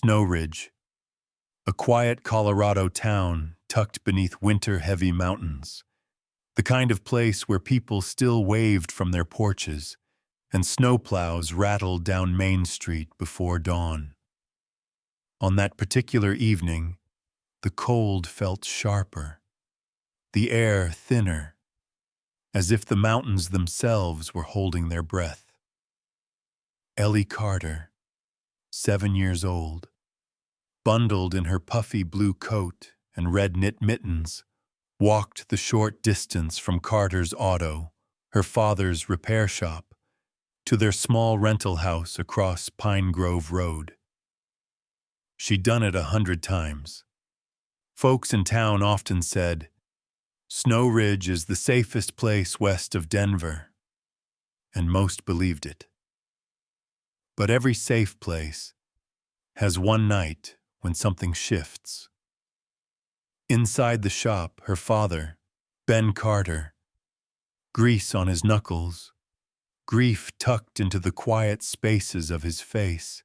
Snow Ridge, a quiet Colorado town tucked beneath winter-heavy mountains, the kind of place where people still waved from their porches and snowplows rattled down Main Street before dawn. On that particular evening, the cold felt sharper, the air thinner, as if the mountains themselves were holding their breath. Ellie Carter, 7 years old, bundled in her puffy blue coat and red knit mittens, walked the short distance from Carter's Auto, her father's repair shop, to their small rental house across Pine Grove Road. She'd done it 100 times. Folks in town often said, "Snow Ridge is the safest place west of Denver," and most believed it. But every safe place has one night when something shifts. Inside the shop, her father, Ben Carter, grease on his knuckles, grief tucked into the quiet spaces of his face,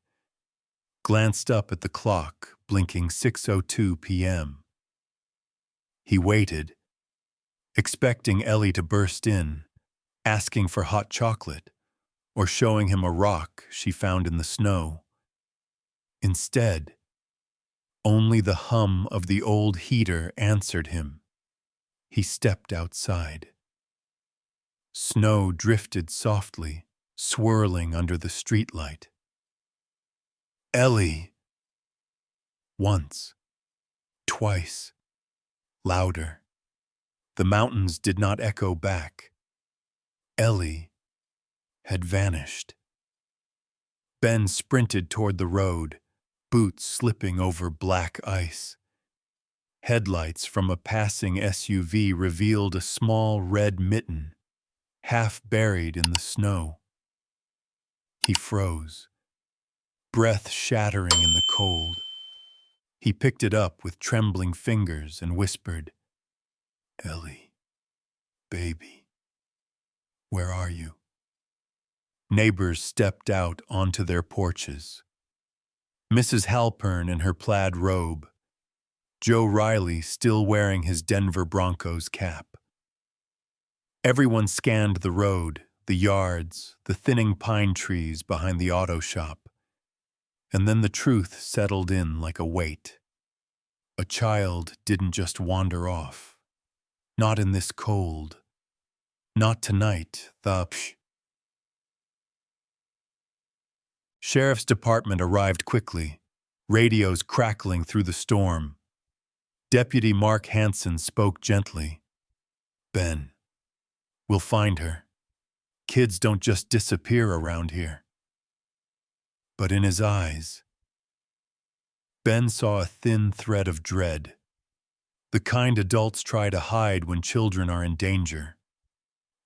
glanced up at the clock, blinking 6:02 p.m. He waited, expecting Ellie to burst in, asking for hot chocolate, or showing him a rock she found in the snow. Instead, only the hum of the old heater answered him. He stepped outside. Snow drifted softly, swirling under the streetlight. "Ellie!" Once, twice, louder. The mountains did not echo back. Ellie had vanished. Ben sprinted toward the road, boots slipping over black ice. Headlights from a passing SUV revealed a small red mitten, half buried in the snow. He froze, breath shattering in the cold. He picked it up with trembling fingers and whispered, "Ellie, baby, where are you?" Neighbors stepped out onto their porches. Mrs. Halpern in her plaid robe, Joe Riley still wearing his Denver Broncos cap. Everyone scanned the road, the yards, the thinning pine trees behind the auto shop. And then the truth settled in like a weight. A child didn't just wander off. Not in this cold. Not tonight, Sheriff's department arrived quickly, radios crackling through the storm. Deputy Mark Hansen spoke gently. "Ben, we'll find her. Kids don't just disappear around here." But in his eyes, Ben saw a thin thread of dread, the kind adults try to hide when children are in danger.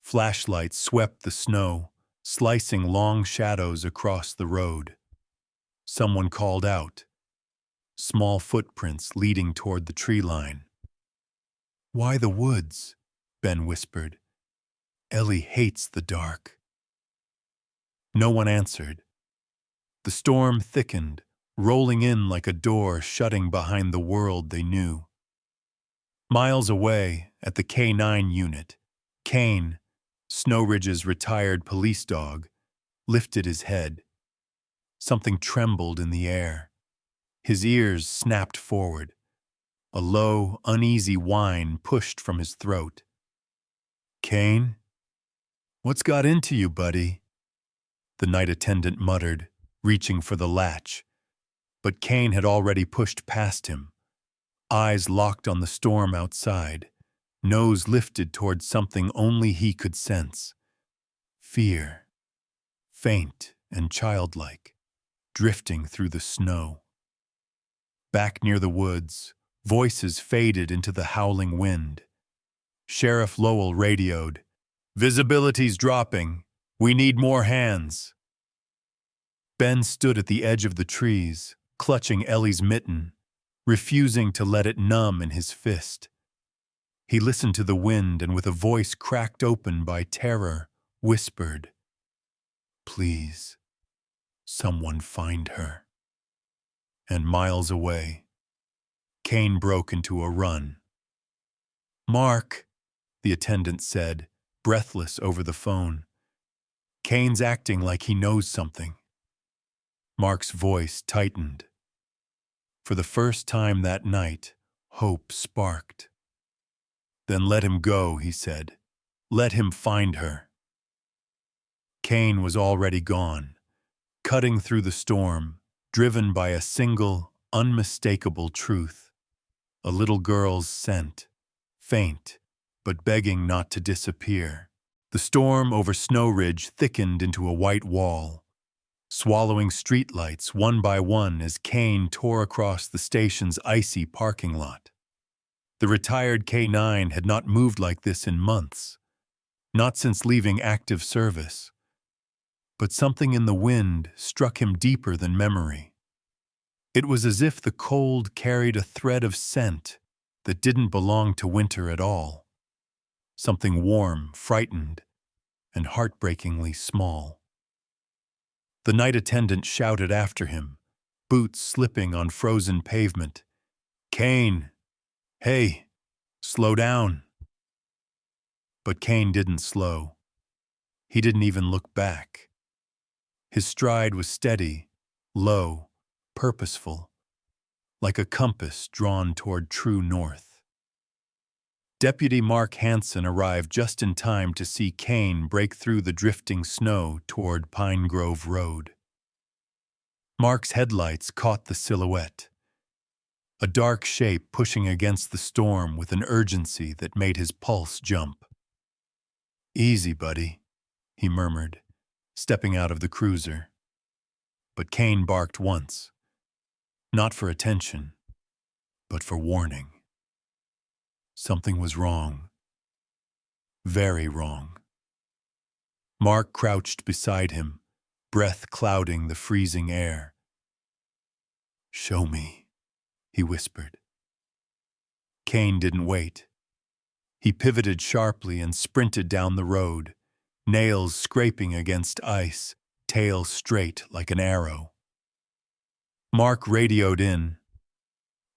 Flashlights swept the snow, slicing long shadows across the road. Someone called out, small footprints leading toward the tree line. "Why the woods?" Ben whispered. "Ellie hates the dark." No one answered. The storm thickened, rolling in like a door shutting behind the world they knew. Miles away, at the K9 unit, Kane, Snow Ridge's retired police dog, lifted his head. Something trembled in the air. His ears snapped forward. A low, uneasy whine pushed from his throat. "Kane? What's got into you, buddy?" The night attendant muttered, reaching for the latch. But Kane had already pushed past him. Eyes locked on the storm outside, nose lifted toward something only he could sense. Fear, faint and childlike, drifting through the snow. Back near the woods, voices faded into the howling wind. Sheriff Lowell radioed, "Visibility's dropping. We need more hands." Ben stood at the edge of the trees, clutching Ellie's mitten, refusing to let it numb in his fist. He listened to the wind and with a voice cracked open by terror, whispered, "Please, someone find her." And miles away, Kane broke into a run. "Mark," the attendant said, breathless over the phone. "Kane's acting like he knows something." Mark's voice tightened. For the first time that night, hope sparked. "Then let him go," he said. "Let him find her." Kane was already gone, cutting through the storm, driven by a single, unmistakable truth. A little girl's scent, faint, but begging not to disappear. The storm over Snow Ridge thickened into a white wall, swallowing streetlights one by one as Kane tore across the station's icy parking lot. The retired K9 had not moved like this in months, not since leaving active service. But something in the wind struck him deeper than memory. It was as if the cold carried a thread of scent that didn't belong to winter at all. Something warm, frightened, and heartbreakingly small. The night attendant shouted after him, boots slipping on frozen pavement. "Kane! Hey! Slow down!" But Kane didn't slow. He didn't even look back. His stride was steady, low, purposeful, like a compass drawn toward true north. Deputy Mark Hansen arrived just in time to see Kane break through the drifting snow toward Pine Grove Road. Mark's headlights caught the silhouette, a dark shape pushing against the storm with an urgency that made his pulse jump. "Easy, buddy," he murmured, stepping out of the cruiser. But Kane barked once, not for attention, but for warning. Something was wrong. Very wrong. Mark crouched beside him, breath clouding the freezing air. "Show me," he whispered. Kane didn't wait. He pivoted sharply and sprinted down the road, nails scraping against ice, tail straight like an arrow. Mark radioed in.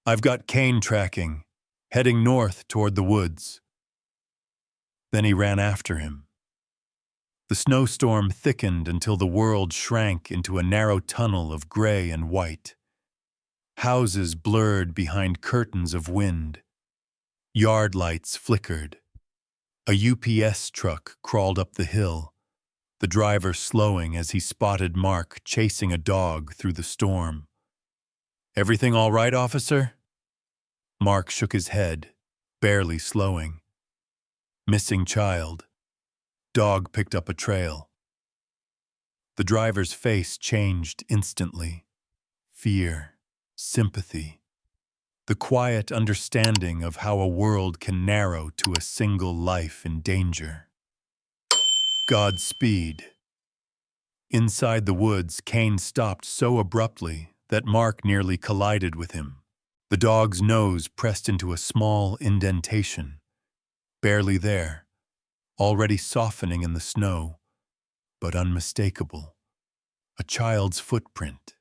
"I've got Kane tracking, heading north toward the woods." Then he ran after him. The snowstorm thickened until the world shrank into a narrow tunnel of gray and white. Houses blurred behind curtains of wind. Yard lights flickered. A UPS truck crawled up the hill, the driver slowing as he spotted Mark chasing a dog through the storm. "Everything all right, officer?" Mark shook his head, barely slowing. "Missing child. Dog picked up a trail." The driver's face changed instantly. Fear, sympathy, the quiet understanding of how a world can narrow to a single life in danger. "Godspeed." Inside the woods, Kane stopped so abruptly that Mark nearly collided with him. The dog's nose pressed into a small indentation, barely there, already softening in the snow, but unmistakable. A child's footprint.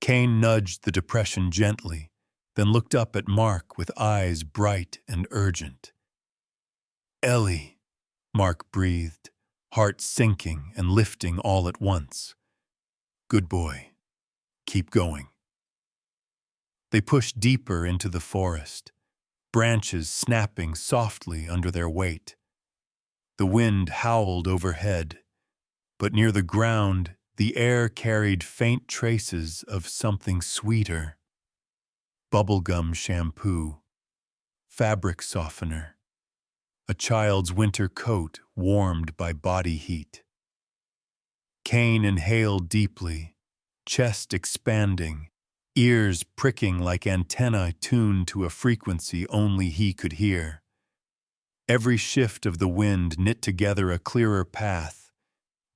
Kane nudged the depression gently, then looked up at Mark with eyes bright and urgent. "Ellie," Mark breathed, heart sinking and lifting all at once. "Good boy. Keep going." They pushed deeper into the forest, branches snapping softly under their weight. The wind howled overhead, but near the ground, the air carried faint traces of something sweeter. Bubblegum shampoo, fabric softener, a child's winter coat warmed by body heat. Kane inhaled deeply, chest expanding, ears pricking like antennae tuned to a frequency only he could hear. Every shift of the wind knit together a clearer path,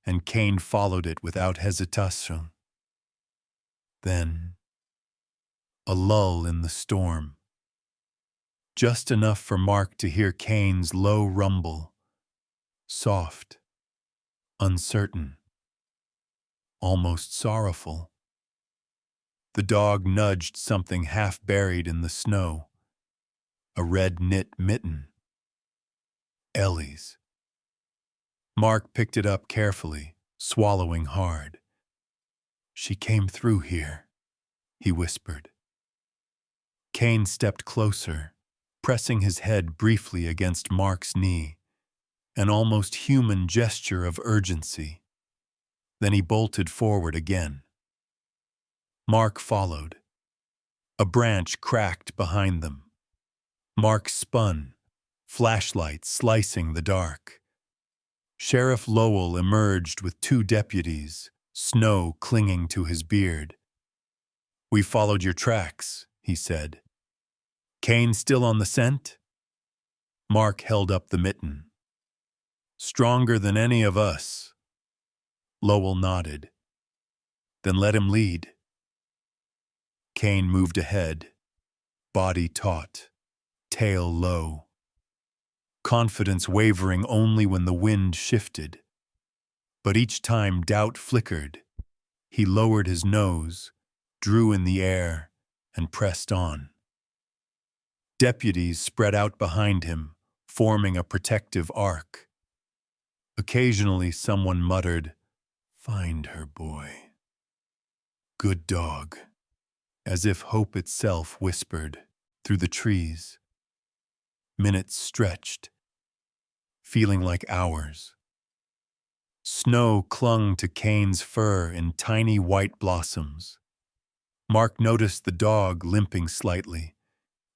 and Kane followed it without hesitation. Then, a lull in the storm. Just enough for Mark to hear Kane's low rumble, soft, uncertain, almost sorrowful. The dog nudged something half buried in the snow. A red knit mitten. Ellie's. Mark picked it up carefully, swallowing hard. "She came through here," he whispered. Kane stepped closer, pressing his head briefly against Mark's knee, an almost human gesture of urgency. Then he bolted forward again. Mark followed. A branch cracked behind them. Mark spun, flashlight slicing the dark. Sheriff Lowell emerged with 2 deputies, snow clinging to his beard. "We followed your tracks," he said. "Kane still on the scent?" Mark held up the mitten. "Stronger than any of us." Lowell nodded. "Then let him lead." Kane moved ahead, body taut, tail low. Confidence wavering only when the wind shifted. But each time doubt flickered, he lowered his nose, drew in the air, and pressed on. Deputies spread out behind him, forming a protective arc. Occasionally someone muttered, "Find her, boy. Good dog," as if hope itself whispered through the trees. Minutes stretched, feeling like hours. Snow clung to Kane's fur in tiny white blossoms. Mark noticed the dog limping slightly,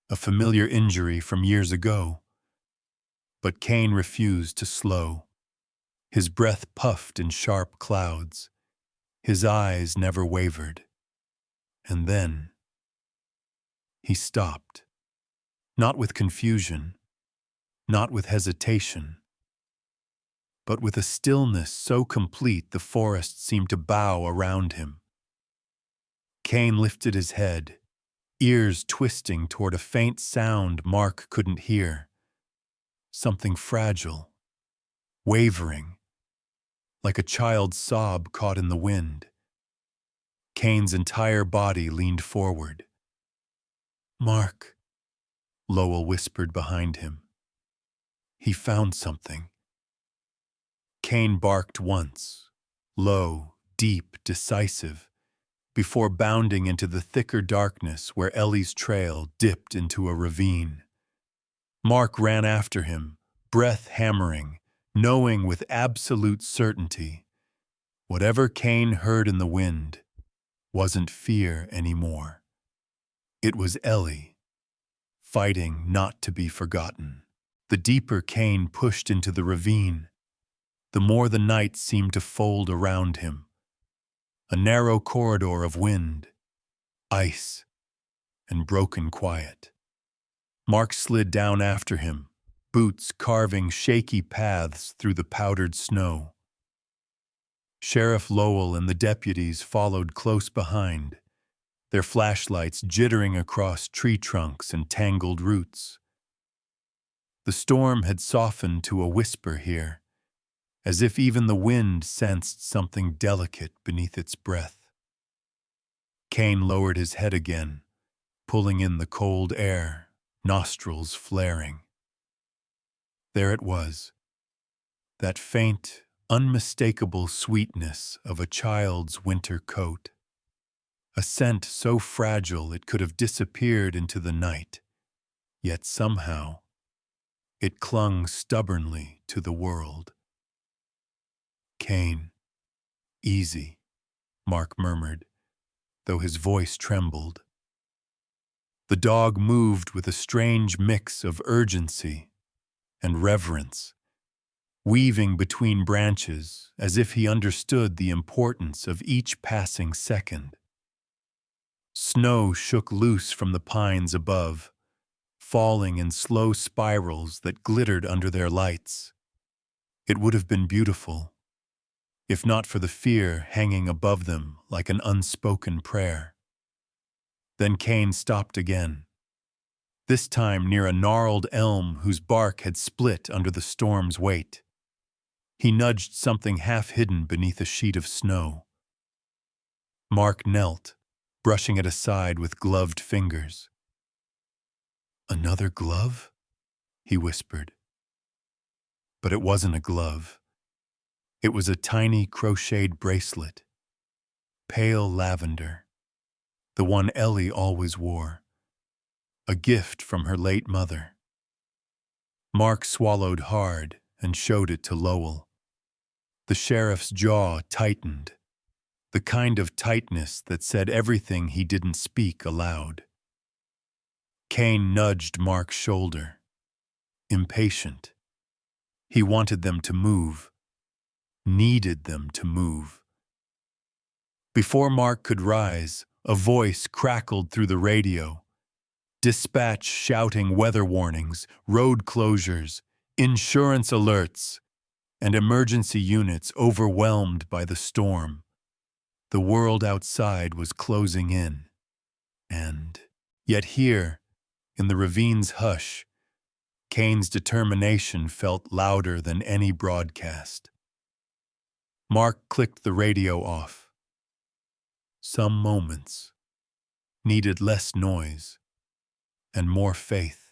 a familiar injury from years ago. But Kane refused to slow. His breath puffed in sharp clouds. His eyes never wavered. And then he stopped. Not with confusion, not with hesitation, but with a stillness so complete the forest seemed to bow around him. Kane lifted his head, ears twisting toward a faint sound Mark couldn't hear. Something fragile, wavering, like a child's sob caught in the wind. Kane's entire body leaned forward. "Mark," Lowell whispered behind him. "He found something." Kane barked once, low, deep, decisive, before bounding into the thicker darkness where Ellie's trail dipped into a ravine. Mark ran after him, breath hammering, knowing with absolute certainty, whatever Kane heard in the wind wasn't fear anymore. It was Ellie, fighting not to be forgotten. The deeper Kane pushed into the ravine, the more the night seemed to fold around him. A narrow corridor of wind, ice, and broken quiet. Mark slid down after him, boots carving shaky paths through the powdered snow. Sheriff Lowell and the deputies followed close behind, their flashlights jittering across tree trunks and tangled roots. The storm had softened to a whisper here, as if even the wind sensed something delicate beneath its breath. Kane lowered his head again, pulling in the cold air, nostrils flaring. There it was, that faint, unmistakable sweetness of a child's winter coat. A scent so fragile it could have disappeared into the night, yet somehow it clung stubbornly to the world. "Kane, easy," Mark murmured, though his voice trembled. The dog moved with a strange mix of urgency and reverence, weaving between branches as if he understood the importance of each passing second. Snow shook loose from the pines above, falling in slow spirals that glittered under their lights. It would have been beautiful, if not for the fear hanging above them like an unspoken prayer. Then Kane stopped again, this time near a gnarled elm whose bark had split under the storm's weight. He nudged something half hidden beneath a sheet of snow. Mark knelt, brushing it aside with gloved fingers. "Another glove?" he whispered. But it wasn't a glove. It was a tiny crocheted bracelet, pale lavender, the one Ellie always wore, a gift from her late mother. Mark swallowed hard and showed it to Lowell. The sheriff's jaw tightened, the kind of tightness that said everything he didn't speak aloud. Kane nudged Mark's shoulder, impatient. He wanted them to move, needed them to move. Before Mark could rise, a voice crackled through the radio. Dispatch shouting weather warnings, road closures, insurance alerts, and emergency units overwhelmed by the storm. The world outside was closing in. And yet here, in the ravine's hush, Kane's determination felt louder than any broadcast. Mark clicked the radio off. Some moments needed less noise and more faith.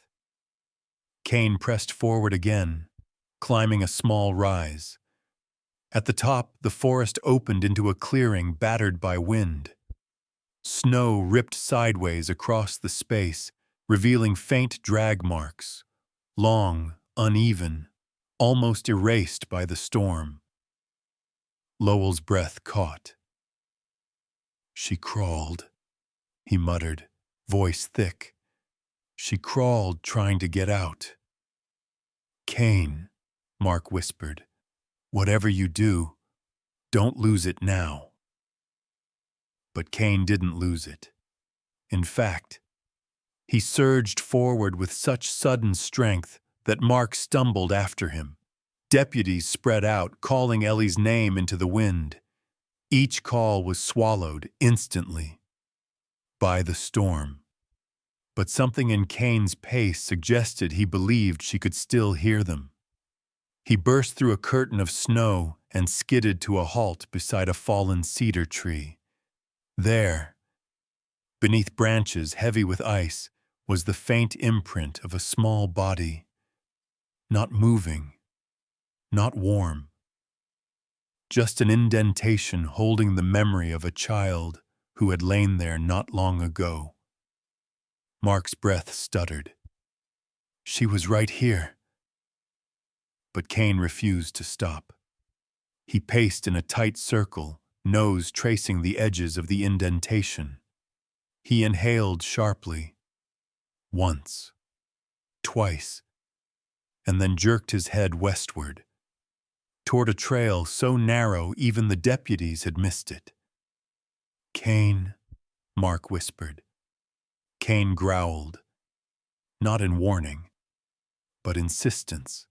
Kane pressed forward again, climbing a small rise. At the top, the forest opened into a clearing battered by wind. Snow ripped sideways across the space, revealing faint drag marks, long, uneven, almost erased by the storm. Lowell's breath caught. "She crawled," he muttered, voice thick. "She crawled trying to get out." "Kane," Mark whispered, "whatever you do, don't lose it now." But Kane didn't lose it. In fact, he surged forward with such sudden strength that Mark stumbled after him. Deputies spread out, calling Ellie's name into the wind. Each call was swallowed instantly by the storm. But something in Kane's pace suggested he believed she could still hear them. He burst through a curtain of snow and skidded to a halt beside a fallen cedar tree. There, beneath branches heavy with ice, was the faint imprint of a small body. Not moving, not warm. Just an indentation holding the memory of a child who had lain there not long ago. Mark's breath stuttered. She was right here. But Kane refused to stop. He paced in a tight circle, nose tracing the edges of the indentation. He inhaled sharply, once, twice, and then jerked his head westward, toward a trail so narrow even the deputies had missed it. "Kane," Mark whispered. Kane growled, not in warning, but insistence.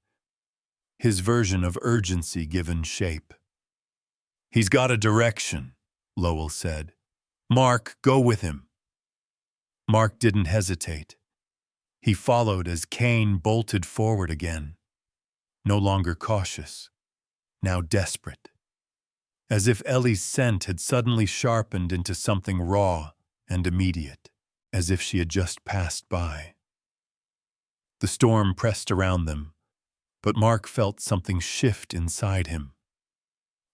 His version of urgency given shape. "He's got a direction," Lowell said. "Mark, go with him." Mark didn't hesitate. He followed as Kane bolted forward again, no longer cautious, now desperate. As if Ellie's scent had suddenly sharpened into something raw and immediate, as if she had just passed by. The storm pressed around them, but Mark felt something shift inside him.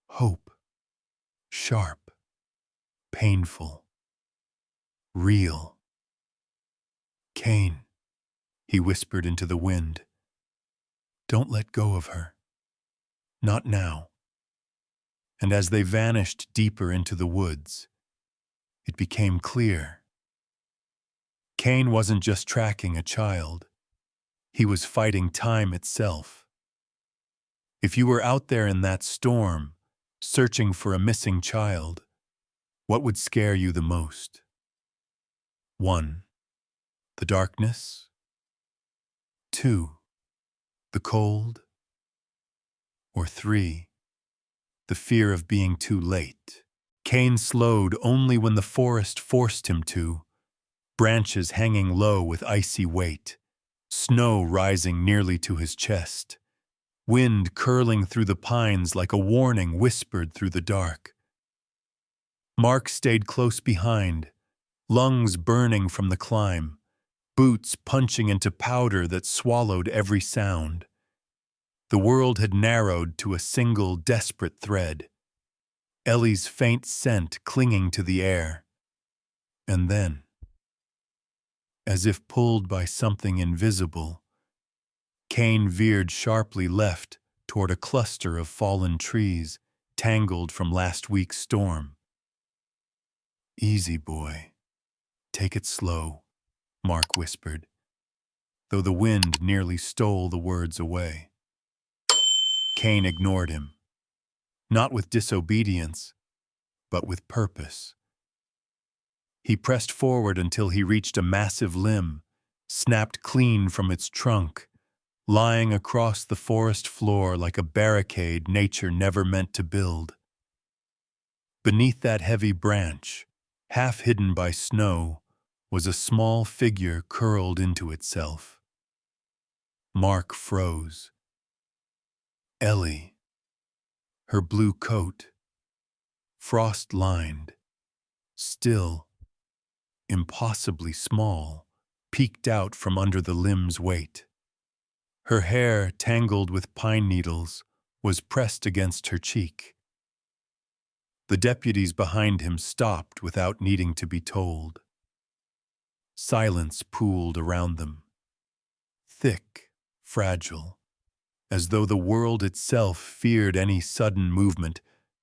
Hope. Sharp. Painful. Real. "Kane," he whispered into the wind. "Don't let go of her. Not now." And as they vanished deeper into the woods, it became clear. Kane wasn't just tracking a child. He was fighting time itself. If you were out there in that storm, searching for a missing child, what would scare you the most? 1. The darkness. 2. The cold. Or 3. The fear of being too late. Kane slowed only when the forest forced him to, branches hanging low with icy weight, snow rising nearly to his chest, wind curling through the pines like a warning whispered through the dark. Mark stayed close behind, lungs burning from the climb, boots punching into powder that swallowed every sound. The world had narrowed to a single desperate thread, Ellie's faint scent clinging to the air. And then, as if pulled by something invisible, Kane veered sharply left toward a cluster of fallen trees tangled from last week's storm. "Easy, boy. Take it slow," Mark whispered, though the wind nearly stole the words away. Kane ignored him, not with disobedience, but with purpose. He pressed forward until he reached a massive limb, snapped clean from its trunk, lying across the forest floor like a barricade nature never meant to build. Beneath that heavy branch, half hidden by snow, was a small figure curled into itself. Mark froze. Ellie, her blue coat, frost-lined, still, impossibly small, peeked out from under the limb's weight. Her hair, tangled with pine needles, was pressed against her cheek. The deputies behind him stopped without needing to be told. Silence pooled around them, thick, fragile, as though the world itself feared any sudden movement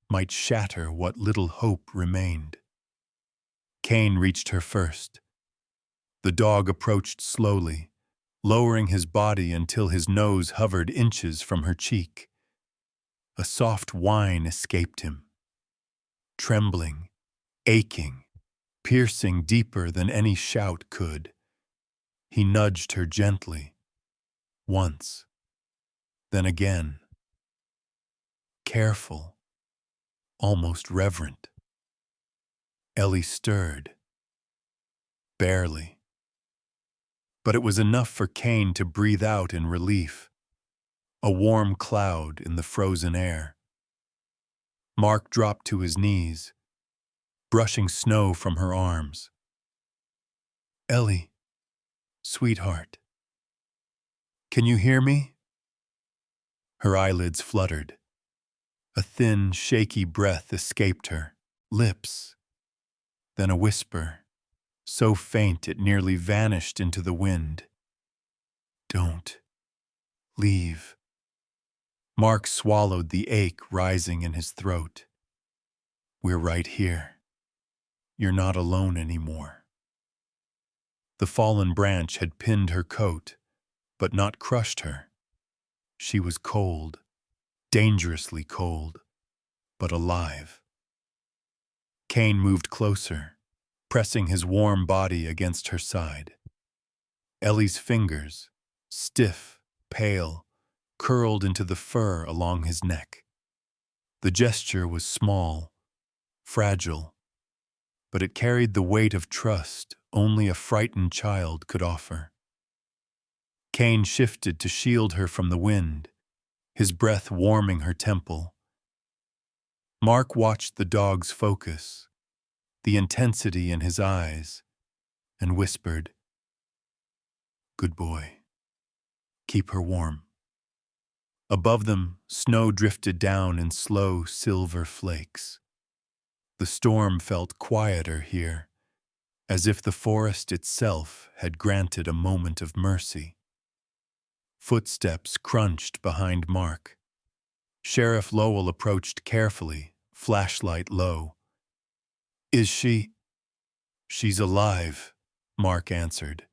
might shatter what little hope remained. Kane reached her first. The dog approached slowly, lowering his body until his nose hovered inches from her cheek. A soft whine escaped him, trembling, aching, piercing deeper than any shout could. He nudged her gently, once, then again. Careful, almost reverent. Ellie stirred. Barely. But it was enough for Kane to breathe out in relief, a warm cloud in the frozen air. Mark dropped to his knees, brushing snow from her arms. "Ellie, sweetheart, can you hear me?" Her eyelids fluttered. A thin, shaky breath escaped her lips, then a whisper, so faint it nearly vanished into the wind. "Don't leave." Mark swallowed the ache rising in his throat. "We're right here. You're not alone anymore." The fallen branch had pinned her coat, but not crushed her. She was cold, dangerously cold, but alive. Kane moved closer, pressing his warm body against her side. Ellie's fingers, stiff, pale, curled into the fur along his neck. The gesture was small, fragile, but it carried the weight of trust only a frightened child could offer. Kane shifted to shield her from the wind, his breath warming her temple. Mark watched the dog's focus, the intensity in his eyes, and whispered, "Good boy. Keep her warm." Above them, snow drifted down in slow silver flakes. The storm felt quieter here, as if the forest itself had granted a moment of mercy. Footsteps crunched behind Mark. Sheriff Lowell approached carefully, flashlight low. "Is she—" "She's alive," Mark answered,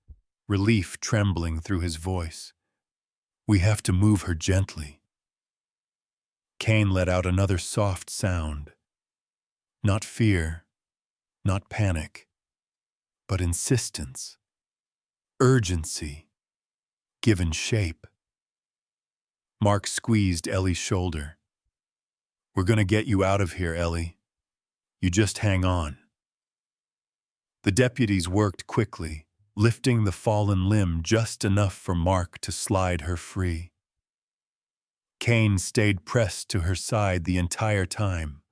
relief trembling through his voice. "We have to move her gently." Kane let out another soft sound. Not fear, not panic, but insistence, urgency, given shape. Mark squeezed Ellie's shoulder. "We're gonna get you out of here, Ellie. You just hang on." The deputies worked quickly, lifting the fallen limb just enough for Mark to slide her free. Kane stayed pressed to her side the entire time,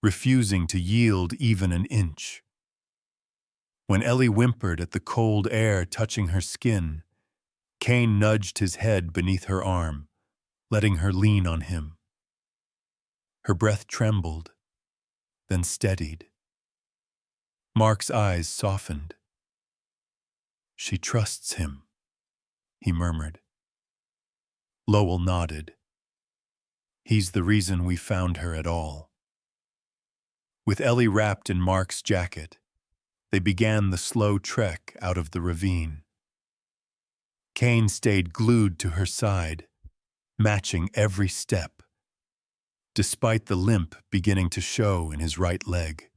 refusing to yield even an inch. When Ellie whimpered at the cold air touching her skin, Kane nudged his head beneath her arm, letting her lean on him. Her breath trembled, then steadied. Mark's eyes softened. "She trusts him," he murmured. Lowell nodded. "He's the reason we found her at all." With Ellie wrapped in Mark's jacket, they began the slow trek out of the ravine. Kane stayed glued to her side, matching every step, despite the limp beginning to show in his right leg.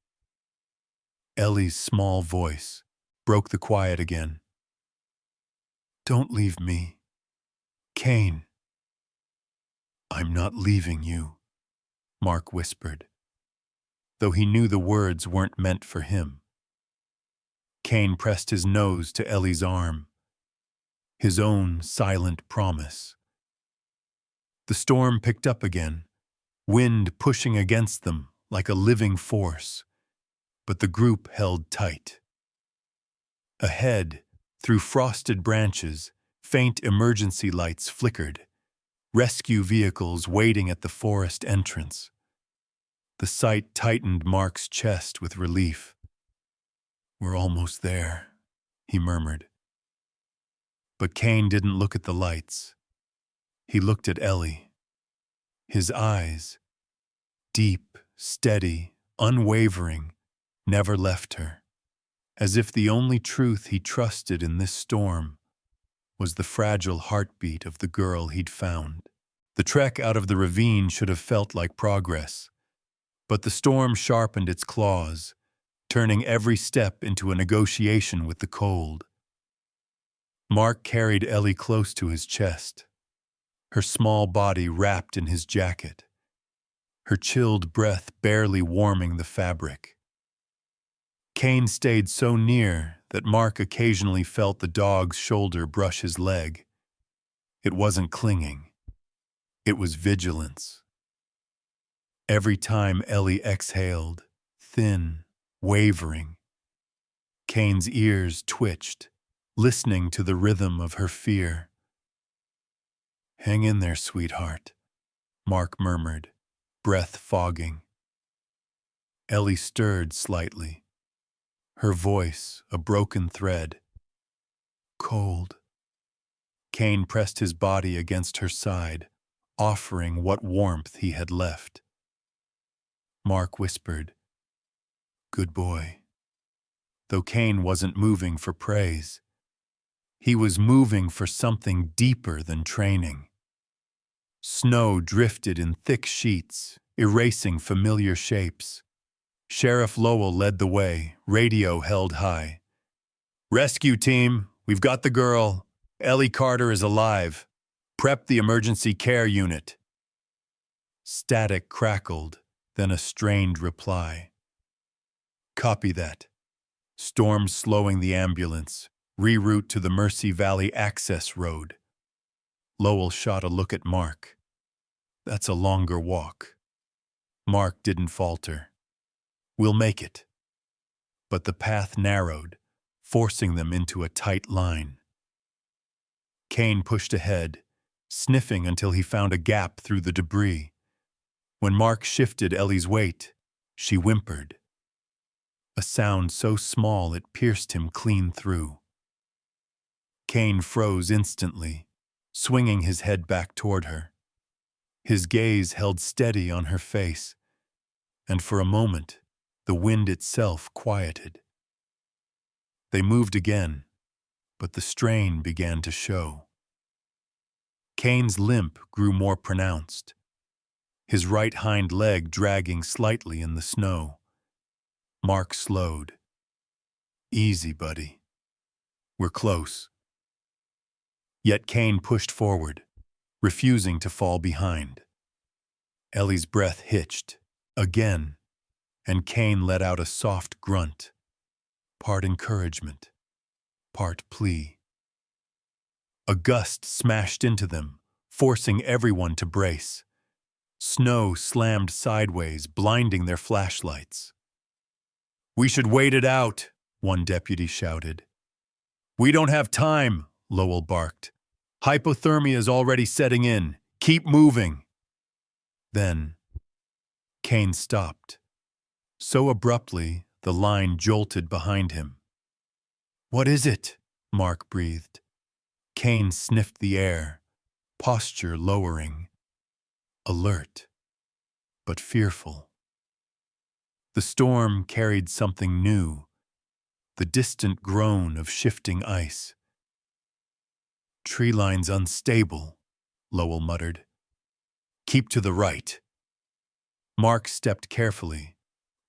Ellie's small voice broke the quiet again. "Don't leave me, Kane." "I'm not leaving you," Mark whispered, though he knew the words weren't meant for him. Kane pressed his nose to Ellie's arm, his own silent promise. The storm picked up again, wind pushing against them like a living force, but the group held tight. Ahead, through frosted branches, faint emergency lights flickered, rescue vehicles waiting at the forest entrance. The sight tightened Mark's chest with relief. "We're almost there," he murmured. But Kane didn't look at the lights. He looked at Ellie. His eyes, deep, steady, unwavering, never left her, as if the only truth he trusted in this storm was the fragile heartbeat of the girl he'd found. The trek out of the ravine should have felt like progress, but the storm sharpened its claws, turning every step into a negotiation with the cold. Mark carried Ellie close to his chest, her small body wrapped in his jacket, her chilled breath barely warming the fabric. Kane stayed so near that Mark occasionally felt the dog's shoulder brush his leg. It wasn't clinging. It was vigilance. Every time Ellie exhaled, thin, wavering, Kane's ears twitched, listening to the rhythm of her fear. "Hang in there, sweetheart," Mark murmured, breath fogging. Ellie stirred slightly, her voice a broken thread. "Cold." Kane pressed his body against her side, offering what warmth he had left. Mark whispered, "Good boy," though Kane wasn't moving for praise. He was moving for something deeper than training. Snow drifted in thick sheets, erasing familiar shapes. Sheriff Lowell led the way, radio held high. "Rescue team, we've got the girl. Ellie Carter is alive. Prep the emergency care unit." Static crackled, then a strained reply. "Copy that. Storm slowing the ambulance. Reroute to the Mercy Valley access road." Lowell shot a look at Mark. "That's a longer walk." Mark didn't falter. "We'll make it." But the path narrowed, forcing them into a tight line. Kane pushed ahead, sniffing until he found a gap through the debris. When Mark shifted Ellie's weight, she whimpered. A sound so small it pierced him clean through. Kane froze instantly, swinging his head back toward her. His gaze held steady on her face, and for a moment, the wind itself quieted. They moved again, but the strain began to show. Kane's limp grew more pronounced, his right hind leg dragging slightly in the snow. Mark slowed. "Easy, buddy. We're close." Yet Kane pushed forward, refusing to fall behind. Ellie's breath hitched, again, and Kane let out a soft grunt, part encouragement, part plea. A gust smashed into them, forcing everyone to brace. Snow slammed sideways, blinding their flashlights. "We should wait it out," one deputy shouted. We don't have time, Lowell barked. Hypothermia is already setting in. Keep moving. Then, Kane stopped. So abruptly, the line jolted behind him. What is it? Mark breathed. Kane sniffed the air, posture lowering, alert, but fearful. The storm carried something new, the distant groan of shifting ice. Tree lines unstable, Lowell muttered. Keep to the right. Mark stepped carefully,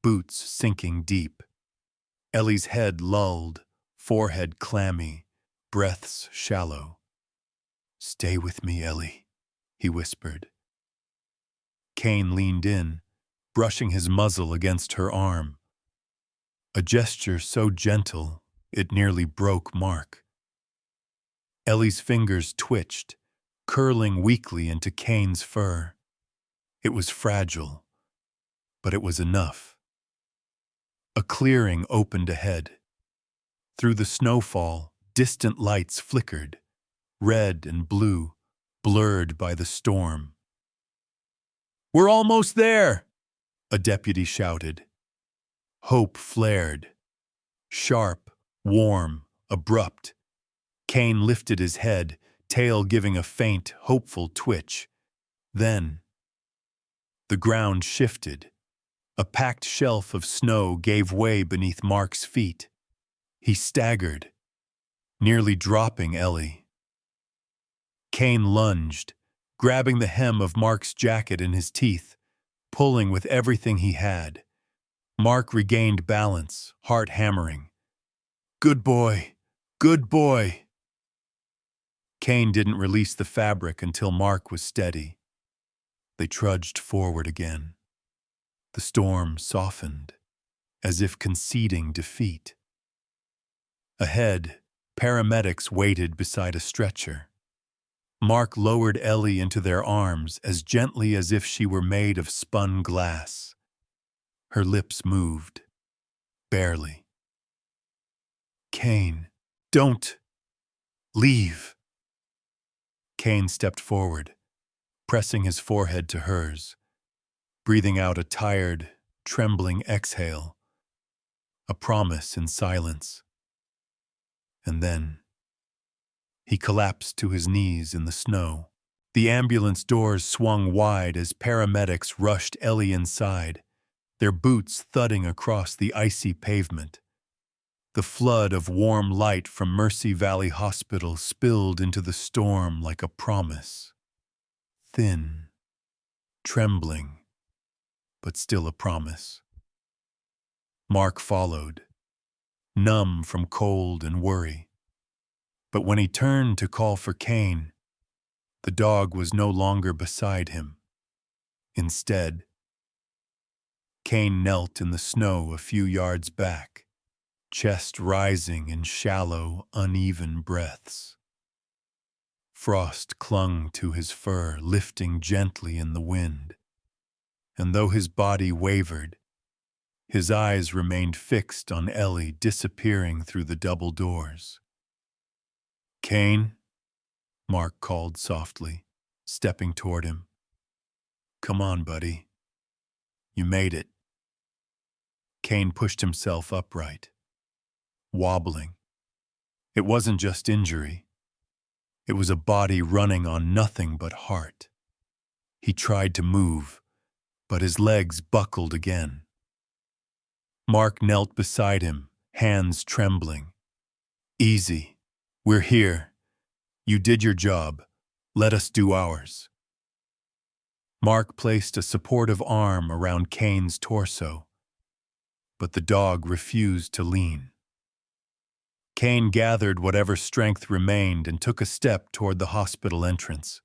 boots sinking deep. Ellie's head lulled, forehead clammy, breaths shallow. Stay with me, Ellie, he whispered. Kane leaned in, brushing his muzzle against her arm. A gesture so gentle, it nearly broke Mark. Ellie's fingers twitched, curling weakly into Kane's fur. It was fragile, but it was enough. A clearing opened ahead. Through the snowfall, distant lights flickered, red and blue, blurred by the storm. We're almost there, a deputy shouted. Hope flared. Sharp, warm, abrupt. Kane lifted his head, tail giving a faint, hopeful twitch. Then, the ground shifted. A packed shelf of snow gave way beneath Mark's feet. He staggered, nearly dropping Ellie. Kane lunged, grabbing the hem of Mark's jacket in his teeth, pulling with everything he had. Mark regained balance, heart hammering. Good boy, good boy. Kane didn't release the fabric until Mark was steady. They trudged forward again. The storm softened, as if conceding defeat. Ahead, paramedics waited beside a stretcher. Mark lowered Ellie into their arms as gently as if she were made of spun glass. Her lips moved, barely. Kane, don't leave. Kane stepped forward, pressing his forehead to hers, breathing out a tired, trembling exhale, a promise in silence. And then, he collapsed to his knees in the snow. The ambulance doors swung wide as paramedics rushed Ellie inside, their boots thudding across the icy pavement. The flood of warm light from Mercy Valley Hospital spilled into the storm like a promise. Thin, trembling, but still a promise. Mark followed, numb from cold and worry. But when he turned to call for Kane, the dog was no longer beside him. Instead, Kane knelt in the snow a few yards back, chest rising in shallow, uneven breaths. Frost clung to his fur, lifting gently in the wind, and though his body wavered, his eyes remained fixed on Ellie disappearing through the double doors. Kane, Mark called softly, stepping toward him. Come on, buddy. You made it. Kane pushed himself upright, wobbling. It wasn't just injury. It was a body running on nothing but heart. He tried to move, but his legs buckled again. Mark knelt beside him, hands trembling. Easy. We're here. You did your job. Let us do ours. Mark placed a supportive arm around Kane's torso, but the dog refused to lean. Kane gathered whatever strength remained and took a step toward the hospital entrance.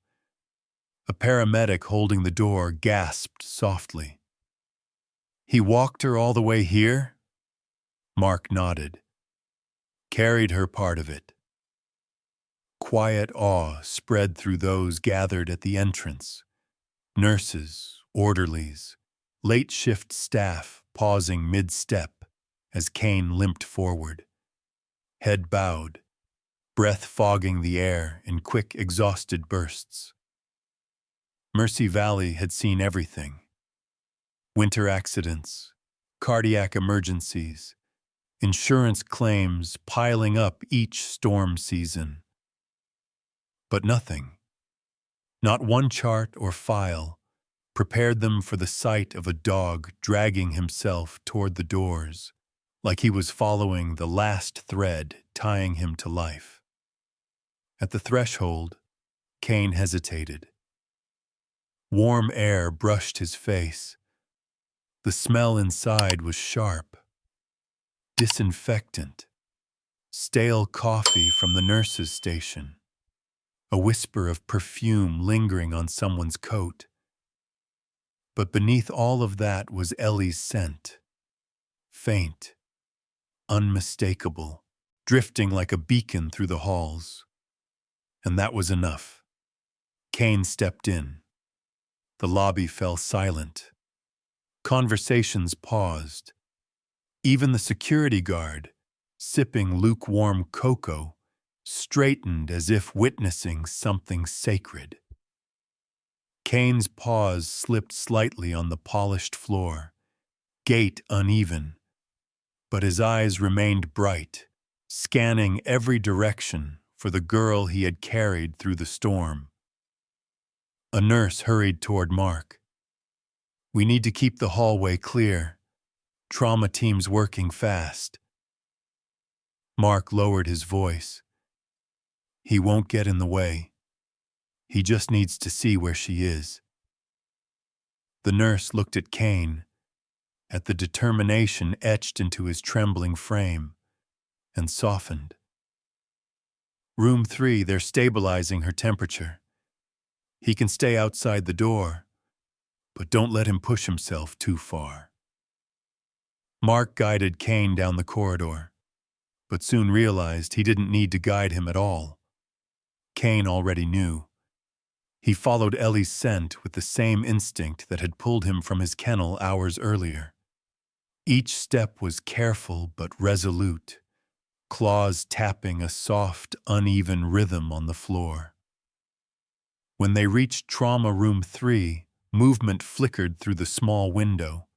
A paramedic holding the door gasped softly. He walked her all the way here? Mark nodded. Carried her part of it. Quiet awe spread through those gathered at the entrance. Nurses, orderlies, late-shift staff pausing mid-step, as Kane limped forward, head bowed, breath fogging the air in quick, exhausted bursts. Mercy Valley had seen everything: winter accidents, cardiac emergencies, insurance claims piling up each storm season. But nothing, not one chart or file, prepared them for the sight of a dog dragging himself toward the doors, like he was following the last thread tying him to life. At the threshold, Kane hesitated. Warm air brushed his face. The smell inside was sharp, disinfectant, stale coffee from the nurse's station, a whisper of perfume lingering on someone's coat. But beneath all of that was Ellie's scent, faint, unmistakable, drifting like a beacon through the halls. And that was enough. Kane stepped in. The lobby fell silent. Conversations paused. Even the security guard, sipping lukewarm cocoa, straightened as if witnessing something sacred. Kane's paws slipped slightly on the polished floor, gait uneven, but his eyes remained bright, scanning every direction for the girl he had carried through the storm. A nurse hurried toward Mark. "We need to keep the hallway clear. Trauma team's working fast." Mark lowered his voice. "He won't get in the way. He just needs to see where she is." The nurse looked at Kane, at the determination etched into his trembling frame, and softened. "Room 3, they're stabilizing her temperature. He can stay outside the door, but don't let him push himself too far." Mark guided Kane down the corridor, but soon realized he didn't need to guide him at all. Kane already knew. He followed Ellie's scent with the same instinct that had pulled him from his kennel hours earlier. Each step was careful but resolute, claws tapping a soft, uneven rhythm on the floor. When they reached Trauma Room 3, movement flickered through the small window.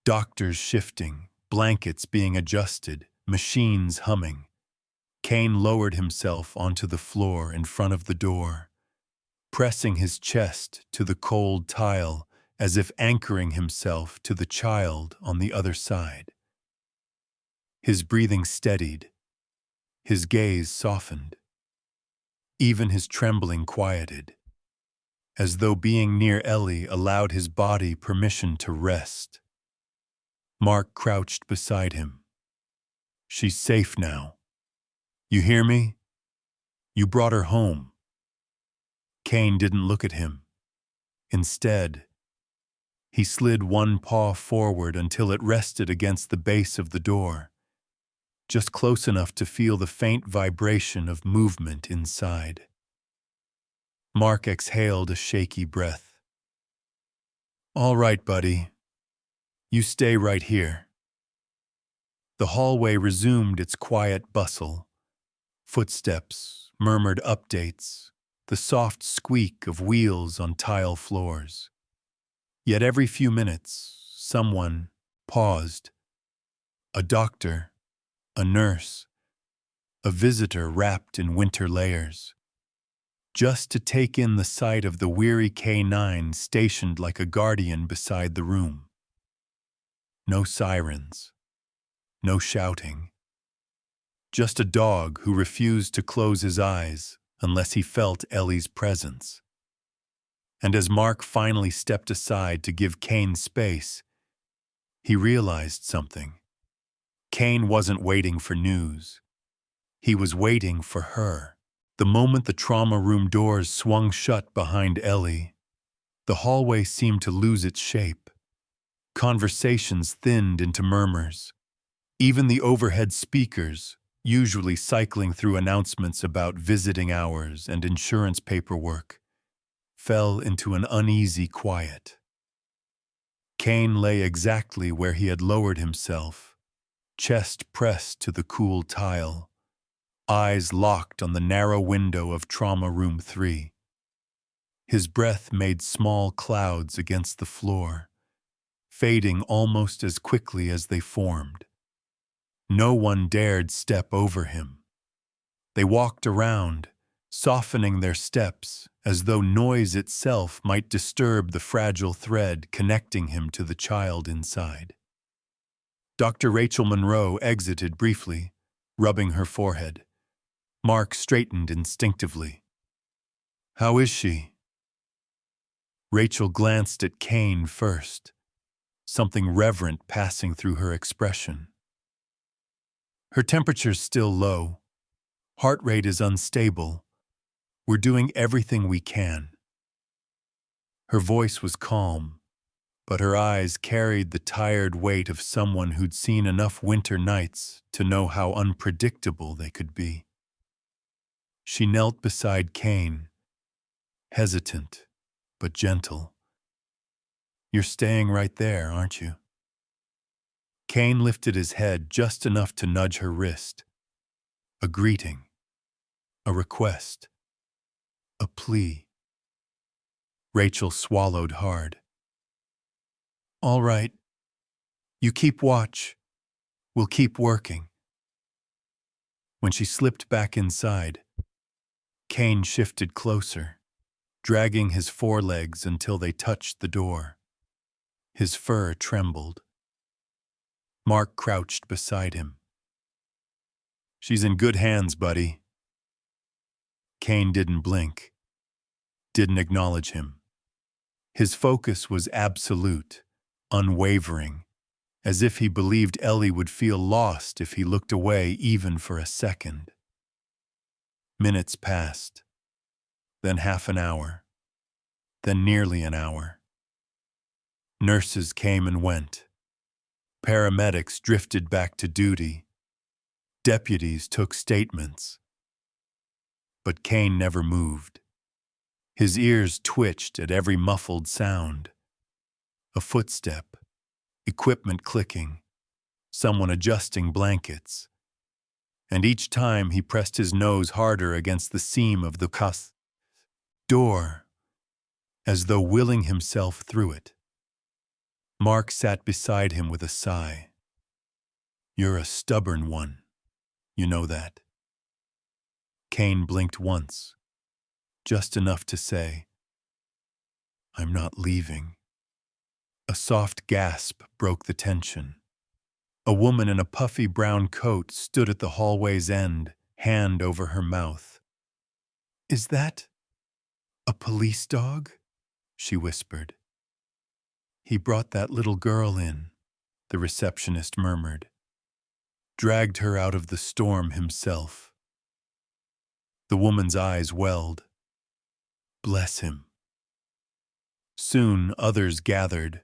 Doctors shifting, blankets being adjusted, machines humming. Kane lowered himself onto the floor in front of the door, pressing his chest to the cold tile as if anchoring himself to the child on the other side. His breathing steadied. His gaze softened. Even his trembling quieted, as though being near Ellie allowed his body permission to rest. Mark crouched beside him. "She's safe now. You hear me? You brought her home." Kane didn't look at him. Instead, he slid one paw forward until it rested against the base of the door, just close enough to feel the faint vibration of movement inside. Mark exhaled a shaky breath. "All right, buddy. You stay right here." The hallway resumed its quiet bustle. Footsteps, murmured updates, the soft squeak of wheels on tile floors. Yet every few minutes, someone paused. A doctor, a nurse, a visitor wrapped in winter layers, just to take in the sight of the weary K9 stationed like a guardian beside the room. No sirens, no shouting. Just a dog who refused to close his eyes unless he felt Ellie's presence. And as Mark finally stepped aside to give Kane space, he realized something. Kane wasn't waiting for news. He was waiting for her. The moment the trauma room doors swung shut behind Ellie, the hallway seemed to lose its shape. Conversations thinned into murmurs. Even the overhead speakers, usually cycling through announcements about visiting hours and insurance paperwork, fell into an uneasy quiet. Kane lay exactly where he had lowered himself, chest pressed to the cool tile, eyes locked on the narrow window of Trauma Room 3. His breath made small clouds against the floor, fading almost as quickly as they formed. No one dared step over him. They walked around, softening their steps as though noise itself might disturb the fragile thread connecting him to the child inside. Dr. Rachel Monroe exited briefly, rubbing her forehead. Mark straightened instinctively. "How is she?" Rachel glanced at Kane first, something reverent passing through her expression. "Her temperature's still low. Heart rate is unstable. We're doing everything we can." Her voice was calm, but her eyes carried the tired weight of someone who'd seen enough winter nights to know how unpredictable they could be. She knelt beside Kane, hesitant but gentle. "You're staying right there, aren't you?" Kane lifted his head just enough to nudge her wrist. A greeting, a request, a plea. Rachel swallowed hard. "All right. You keep watch. We'll keep working." When she slipped back inside, Kane shifted closer, dragging his forelegs until they touched the door. His fur trembled. Mark crouched beside him. "She's in good hands, buddy." Kane didn't blink, didn't acknowledge him. His focus was absolute, unwavering, as if he believed Ellie would feel lost if he looked away even for a second. Minutes passed, then half an hour, then nearly an hour. Nurses came and went. Paramedics drifted back to duty. Deputies took statements. But Kane never moved. His ears twitched at every muffled sound. A footstep, equipment clicking, someone adjusting blankets. And each time he pressed his nose harder against the seam of the door, as though willing himself through it. Mark sat beside him with a sigh. "You're a stubborn one. You know that." Kane blinked once, just enough to say, "I'm not leaving." A soft gasp broke the tension. A woman in a puffy brown coat stood at the hallway's end, hand over her mouth. "Is that a police dog?" she whispered. "He brought that little girl in," the receptionist murmured. "Dragged her out of the storm himself." The woman's eyes welled. "Bless him." Soon others gathered,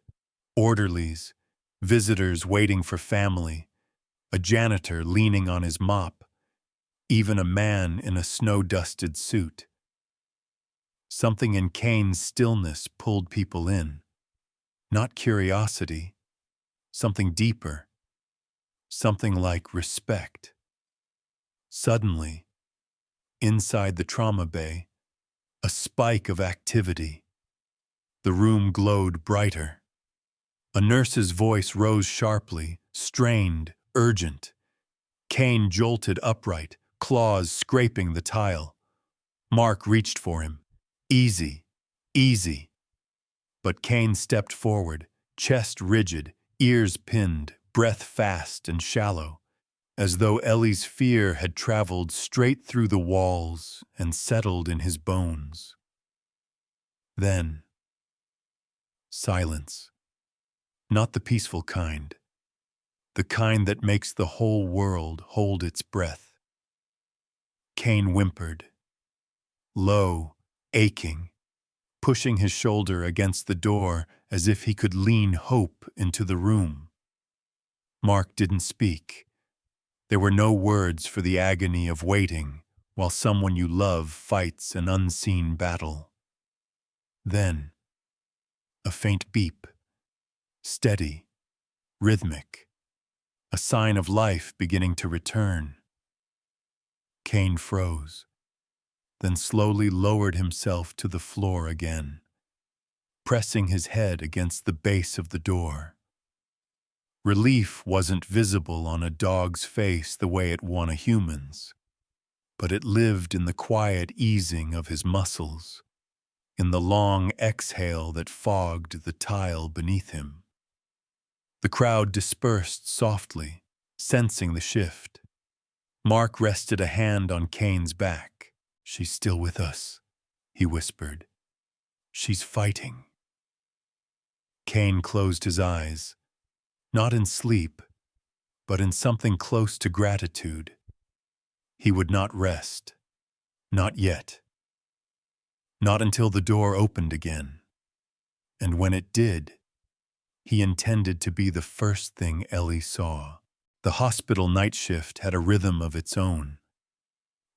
orderlies, visitors waiting for family, a janitor leaning on his mop, even a man in a snow-dusted suit. Something in Kane's stillness pulled people in. Not curiosity, something deeper, something like respect. Suddenly, inside the trauma bay, a spike of activity. The room glowed brighter. A nurse's voice rose sharply, strained, urgent. Kane jolted upright, claws scraping the tile. Mark reached for him. "Easy, easy." But Kane stepped forward, chest rigid, ears pinned, breath fast and shallow, as though Ellie's fear had traveled straight through the walls and settled in his bones. Then, silence. Not the peaceful kind. The kind that makes the whole world hold its breath. Kane whimpered, low, aching, pushing his shoulder against the door as if he could lean hope into the room. Mark didn't speak. There were no words for the agony of waiting while someone you love fights an unseen battle. Then, a faint beep, steady, rhythmic, a sign of life beginning to return. Kane froze, then slowly lowered himself to the floor again, pressing his head against the base of the door. Relief wasn't visible on a dog's face the way it won a human's, but it lived in the quiet easing of his muscles, in the long exhale that fogged the tile beneath him. The crowd dispersed softly, sensing the shift. Mark rested a hand on Kane's back. "She's still with us," he whispered. "She's fighting." Kane closed his eyes, not in sleep, but in something close to gratitude. He would not rest. Not yet. Not until the door opened again. And when it did, he intended to be the first thing Ellie saw. The hospital night shift had a rhythm of its own.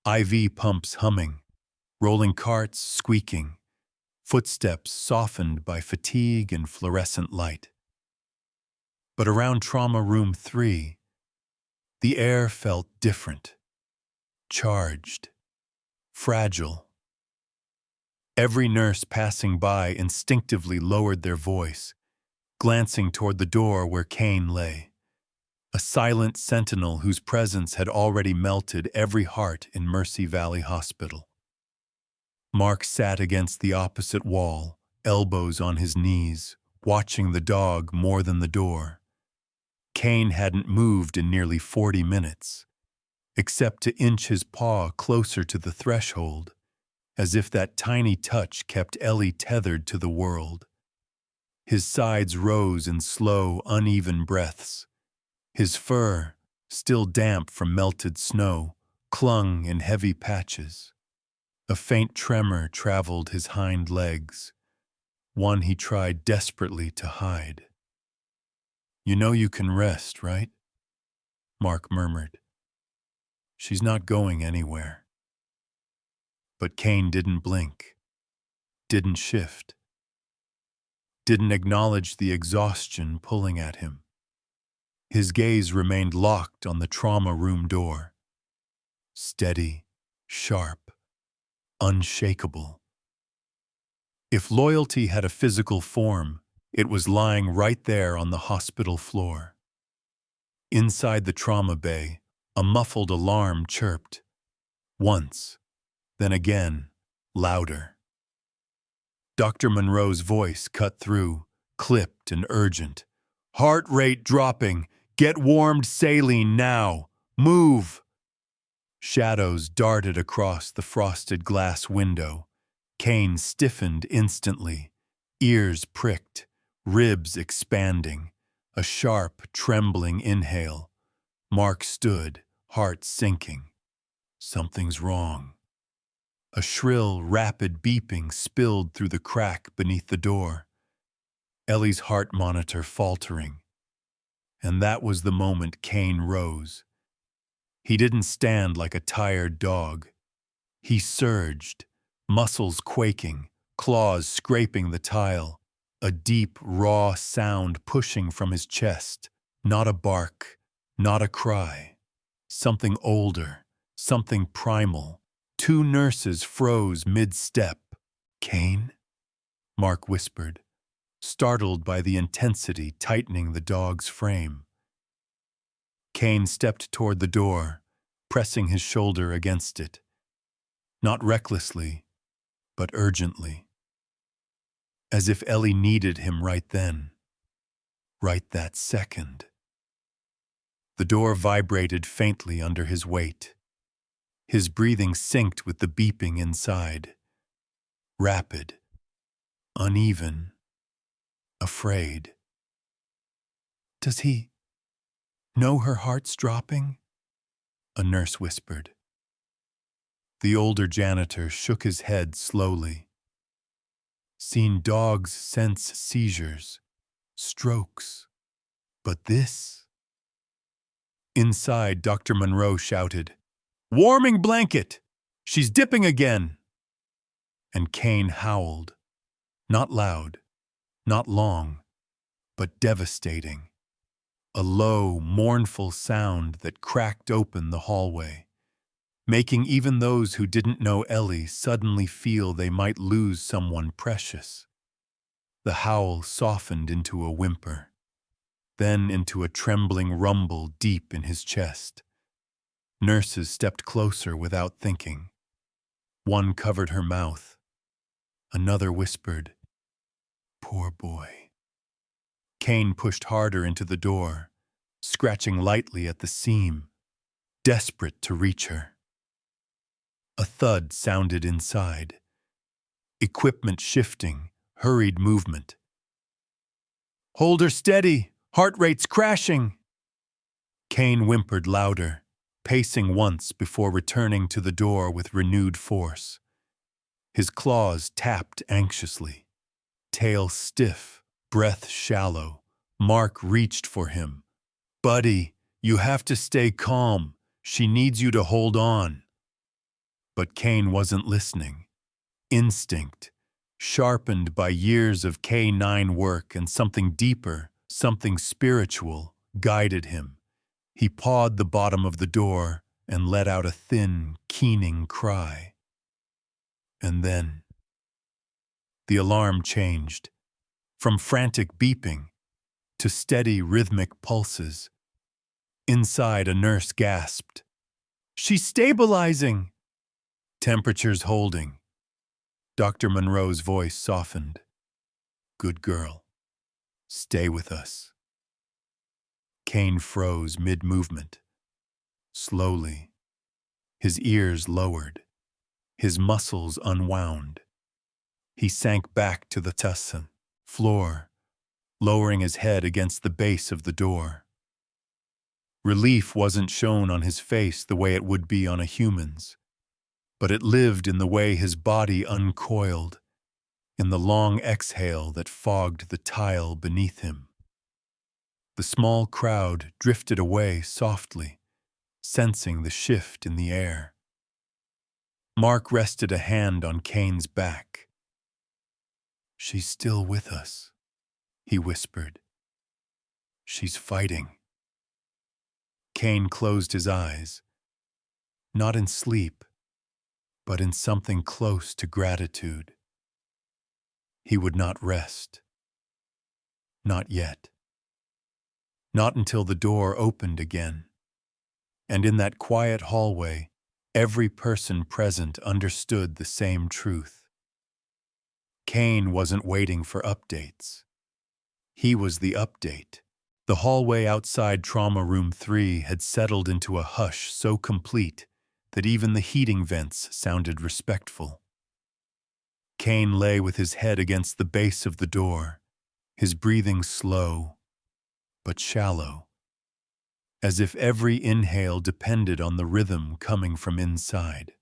IV pumps humming, rolling carts squeaking, footsteps softened by fatigue and fluorescent light. But around Trauma Room 3, the air felt different, charged, fragile. Every nurse passing by instinctively lowered their voice, glancing toward the door where Kane lay, a silent sentinel whose presence had already melted every heart in Mercy Valley Hospital. Mark sat against the opposite wall, elbows on his knees, watching the dog more than the door. Kane hadn't moved in nearly 40 minutes, except to inch his paw closer to the threshold, as if that tiny touch kept Ellie tethered to the world. His sides rose in slow, uneven breaths. His fur, still damp from melted snow, clung in heavy patches. A faint tremor traveled his hind legs, one he tried desperately to hide. "You know you can rest, right?" Mark murmured. "She's not going anywhere." But Kane didn't blink, didn't shift, didn't acknowledge the exhaustion pulling at him. His gaze remained locked on the trauma room door. Steady, sharp, unshakable. If loyalty had a physical form, it was lying right there on the hospital floor. Inside the trauma bay, a muffled alarm chirped. Once, then again, louder. Dr. Monroe's voice cut through, clipped and urgent. "Heart rate dropping. Get warmed saline now. Move!" Shadows darted across the frosted glass window. Kane stiffened instantly, ears pricked, ribs expanding, a sharp, trembling inhale. Mark stood, heart sinking. Something's wrong. A shrill, rapid beeping spilled through the crack beneath the door. Ellie's heart monitor faltering. And that was the moment Kane rose. He didn't stand like a tired dog. He surged, muscles quaking, claws scraping the tile, a deep, raw sound pushing from his chest. Not a bark, not a cry. Something older, something primal. Two nurses froze mid-step. "Kane?" Mark whispered, startled by the intensity tightening the dog's frame. Kane stepped toward the door, pressing his shoulder against it. Not recklessly, but urgently. As if Ellie needed him right then. Right that second. The door vibrated faintly under his weight. His breathing synced with the beeping inside. Rapid, uneven, afraid. "Does he know her heart's dropping?" a nurse whispered. The older janitor shook his head slowly. Seen dogs sense seizures, strokes. But this? Inside, Dr. Monroe shouted, "Warming blanket! She's dipping again!" And Kane howled. Not loud, not long, but devastating. a low, mournful sound that cracked open the hallway, making even those who didn't know Ellie suddenly feel they might lose someone precious. The howl softened into a whimper, then into a trembling rumble deep in his chest. Nurses stepped closer without thinking. One covered her mouth. Another whispered, "Poor boy." Kane pushed harder into the door, scratching lightly at the seam, desperate to reach her. A thud sounded inside. Equipment shifting, hurried movement. "Hold her steady! Heart rate's crashing!" Kane whimpered louder, pacing once before returning to the door with renewed force. His claws tapped anxiously. Tail stiff, breath shallow. Mark reached for him. "Buddy, you have to stay calm. She needs you to hold on." But Kane wasn't listening. Instinct, sharpened by years of K9 work and something deeper, something spiritual, guided him. He pawed the bottom of the door and let out a thin, keening cry. And then the alarm changed, from frantic beeping to steady rhythmic pulses. Inside, a nurse gasped, "She's stabilizing!" Temperatures holding. Dr. Monroe's voice softened. "Good girl. Stay with us." Kane froze mid-movement. Slowly, his ears lowered, his muscles unwound. He sank back to the tussin floor, lowering his head against the base of the door. Relief wasn't shown on his face the way it would be on a human's, but it lived in the way his body uncoiled, in the long exhale that fogged the tile beneath him. The small crowd drifted away softly, sensing the shift in the air. Mark rested a hand on Kane's back. "She's still with us," he whispered. "She's fighting." Kane closed his eyes, not in sleep, but in something close to gratitude. He would not rest. Not yet. Not until the door opened again. And in that quiet hallway, every person present understood the same truth. Kane wasn't waiting for updates. He was the update. The hallway outside Trauma Room 3 had settled into a hush so complete that even the heating vents sounded respectful. Kane lay with his head against the base of the door, his breathing slow but shallow, as if every inhale depended on the rhythm coming from inside.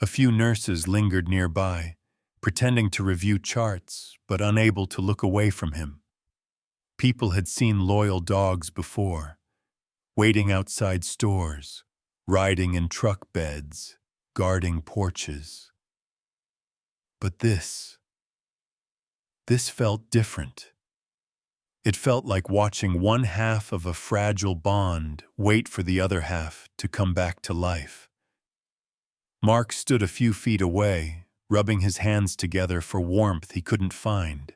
A few nurses lingered nearby, pretending to review charts but unable to look away from him. People had seen loyal dogs before, waiting outside stores, riding in truck beds, guarding porches. But this felt different. It felt like watching one half of a fragile bond wait for the other half to come back to life. Mark stood a few feet away, rubbing his hands together for warmth he couldn't find.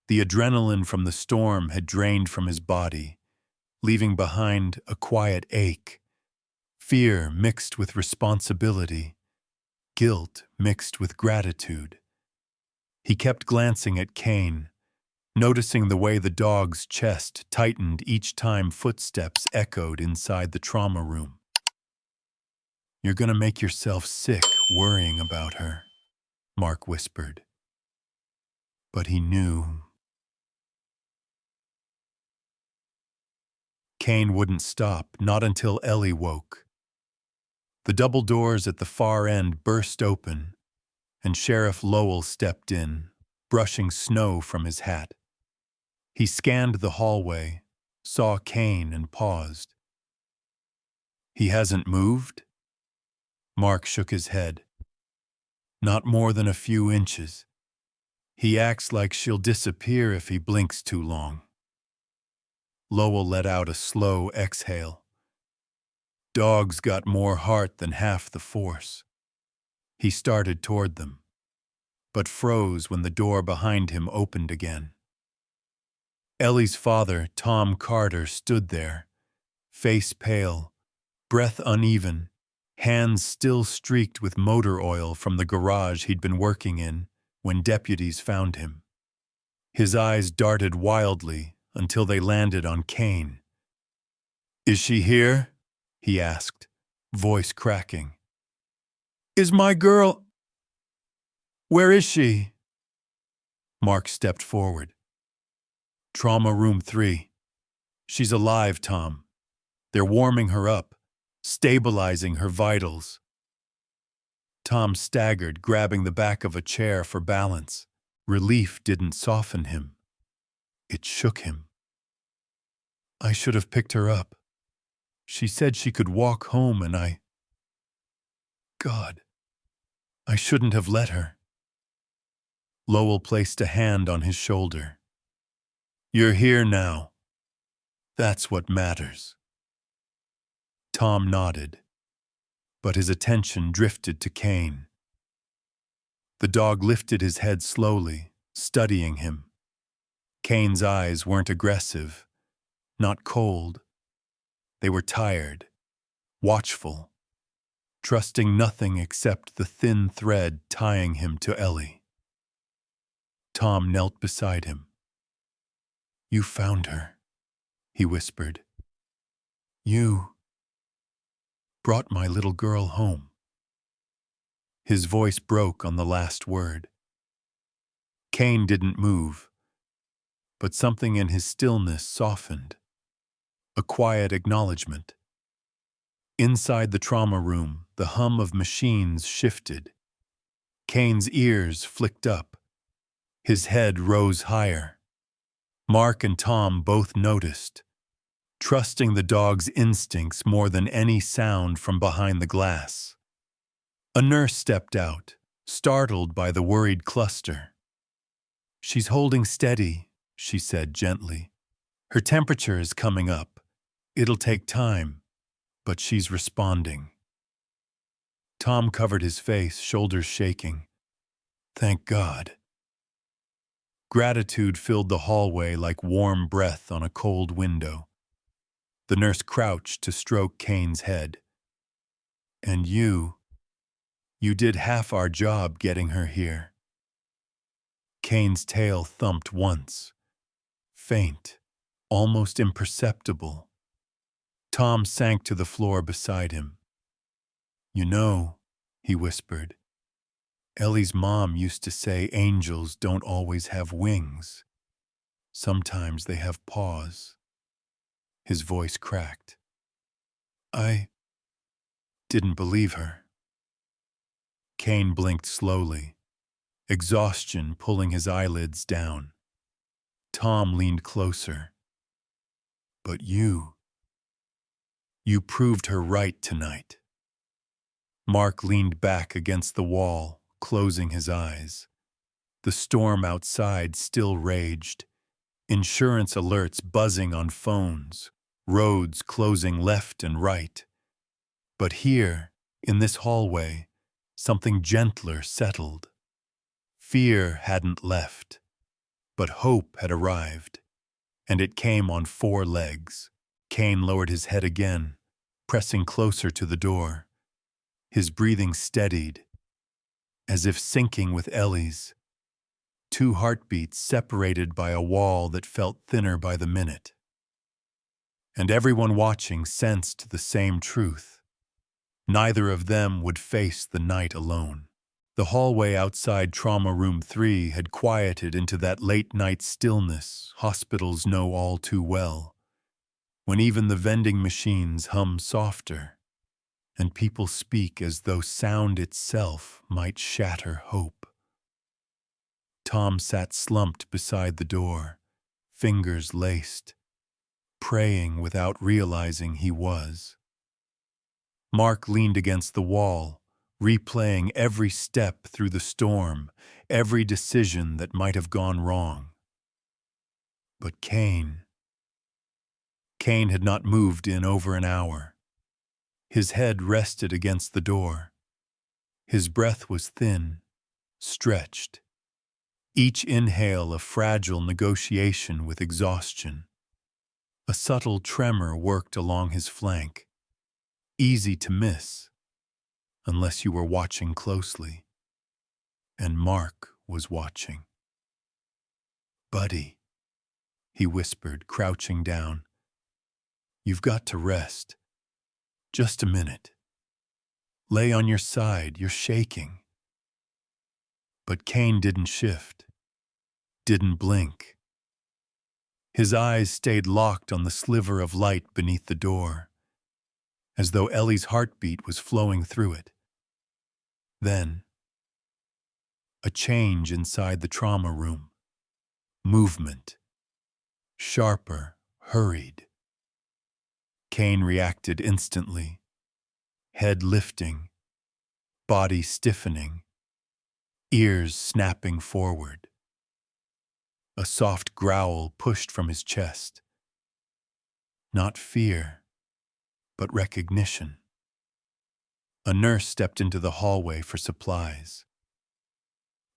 The adrenaline from the storm had drained from his body, leaving behind a quiet ache, fear mixed with responsibility, guilt mixed with gratitude. He kept glancing at Kane, noticing the way the dog's chest tightened each time footsteps echoed inside the trauma room. "You're gonna make yourself sick worrying about her," Mark whispered. But he knew. Kane wouldn't stop, not until Ellie woke. The double doors at the far end burst open, and Sheriff Lowell stepped in, brushing snow from his hat. He scanned the hallway, saw Kane, and paused. "He hasn't moved?" Mark shook his head. "Not more than a few inches. He acts like she'll disappear if he blinks too long." Lowell let out a slow exhale. Dogs got more heart than half the force. He started toward them, but froze when the door behind him opened again. Ellie's father, Tom Carter, stood there, face pale, breath uneven, hands still streaked with motor oil from the garage he'd been working in when deputies found him. His eyes darted wildly until they landed on Kane. "Is she here?" he asked, voice cracking. "Is my girl... Where is she?" Mark stepped forward. "Trauma room 3. She's alive, Tom. They're warming her up, stabilizing her vitals." Tom staggered, grabbing the back of a chair for balance. Relief didn't soften him. It shook him. "I should have picked her up. She said she could walk home and God, I shouldn't have let her." Lowell placed a hand on his shoulder. "You're here now. That's what matters." Tom nodded, but his attention drifted to Kane. The dog lifted his head slowly, studying him. Kane's eyes weren't aggressive, not cold. They were tired, watchful, trusting nothing except the thin thread tying him to Ellie. Tom knelt beside him. "You found her," he whispered. "You brought my little girl home." His voice broke on the last word. Kane didn't move, but something in his stillness softened. A quiet acknowledgement. Inside the trauma room, the hum of machines shifted. Kane's ears flicked up. His head rose higher. Mark and Tom both noticed, trusting the dog's instincts more than any sound from behind the glass. A nurse stepped out, startled by the worried cluster. "She's holding steady," she said gently. "Her temperature is coming up. It'll take time, but she's responding." Tom covered his face, shoulders shaking. Thank God. Gratitude filled the hallway like warm breath on a cold window. The nurse crouched to stroke Kane's head. "And you did half our job getting her here." Kane's tail thumped once, faint, almost imperceptible. Tom sank to the floor beside him. "You know," he whispered, "Ellie's mom used to say angels don't always have wings. Sometimes they have paws." His voice cracked. "I didn't believe her." Kane blinked slowly, exhaustion pulling his eyelids down. Tom leaned closer. "But you proved her right tonight." Mark leaned back against the wall, closing his eyes. The storm outside still raged. Insurance alerts buzzing on phones, roads closing left and right. But here, in this hallway, something gentler settled. Fear hadn't left, but hope had arrived, and it came on 4 legs. Kane lowered his head again, pressing closer to the door. His breathing steadied, as if syncing with Ellie's. 2 heartbeats separated by a wall that felt thinner by the minute. And everyone watching sensed the same truth. Neither of them would face the night alone. The hallway outside Trauma Room 3 had quieted into that late-night stillness hospitals know all too well, when even the vending machines hum softer, and people speak as though sound itself might shatter hope. Tom sat slumped beside the door, fingers laced, praying without realizing he was. Mark leaned against the wall, replaying every step through the storm, every decision that might have gone wrong. But Kane, Kane had not moved in over an hour. His head rested against the door. His breath was thin, stretched. Each inhale a fragile negotiation with exhaustion. A subtle tremor worked along his flank, easy to miss, unless you were watching closely. And Mark was watching. "Buddy," he whispered, crouching down. "You've got to rest. Just a minute. Lay on your side, you're shaking." But Kane didn't shift, didn't blink. His eyes stayed locked on the sliver of light beneath the door, as though Ellie's heartbeat was flowing through it. Then, a change inside the trauma room. Movement. Sharper, hurried. Kane reacted instantly, head lifting, body stiffening, ears snapping forward. A soft growl pushed from his chest. Not fear, but recognition. A nurse stepped into the hallway for supplies.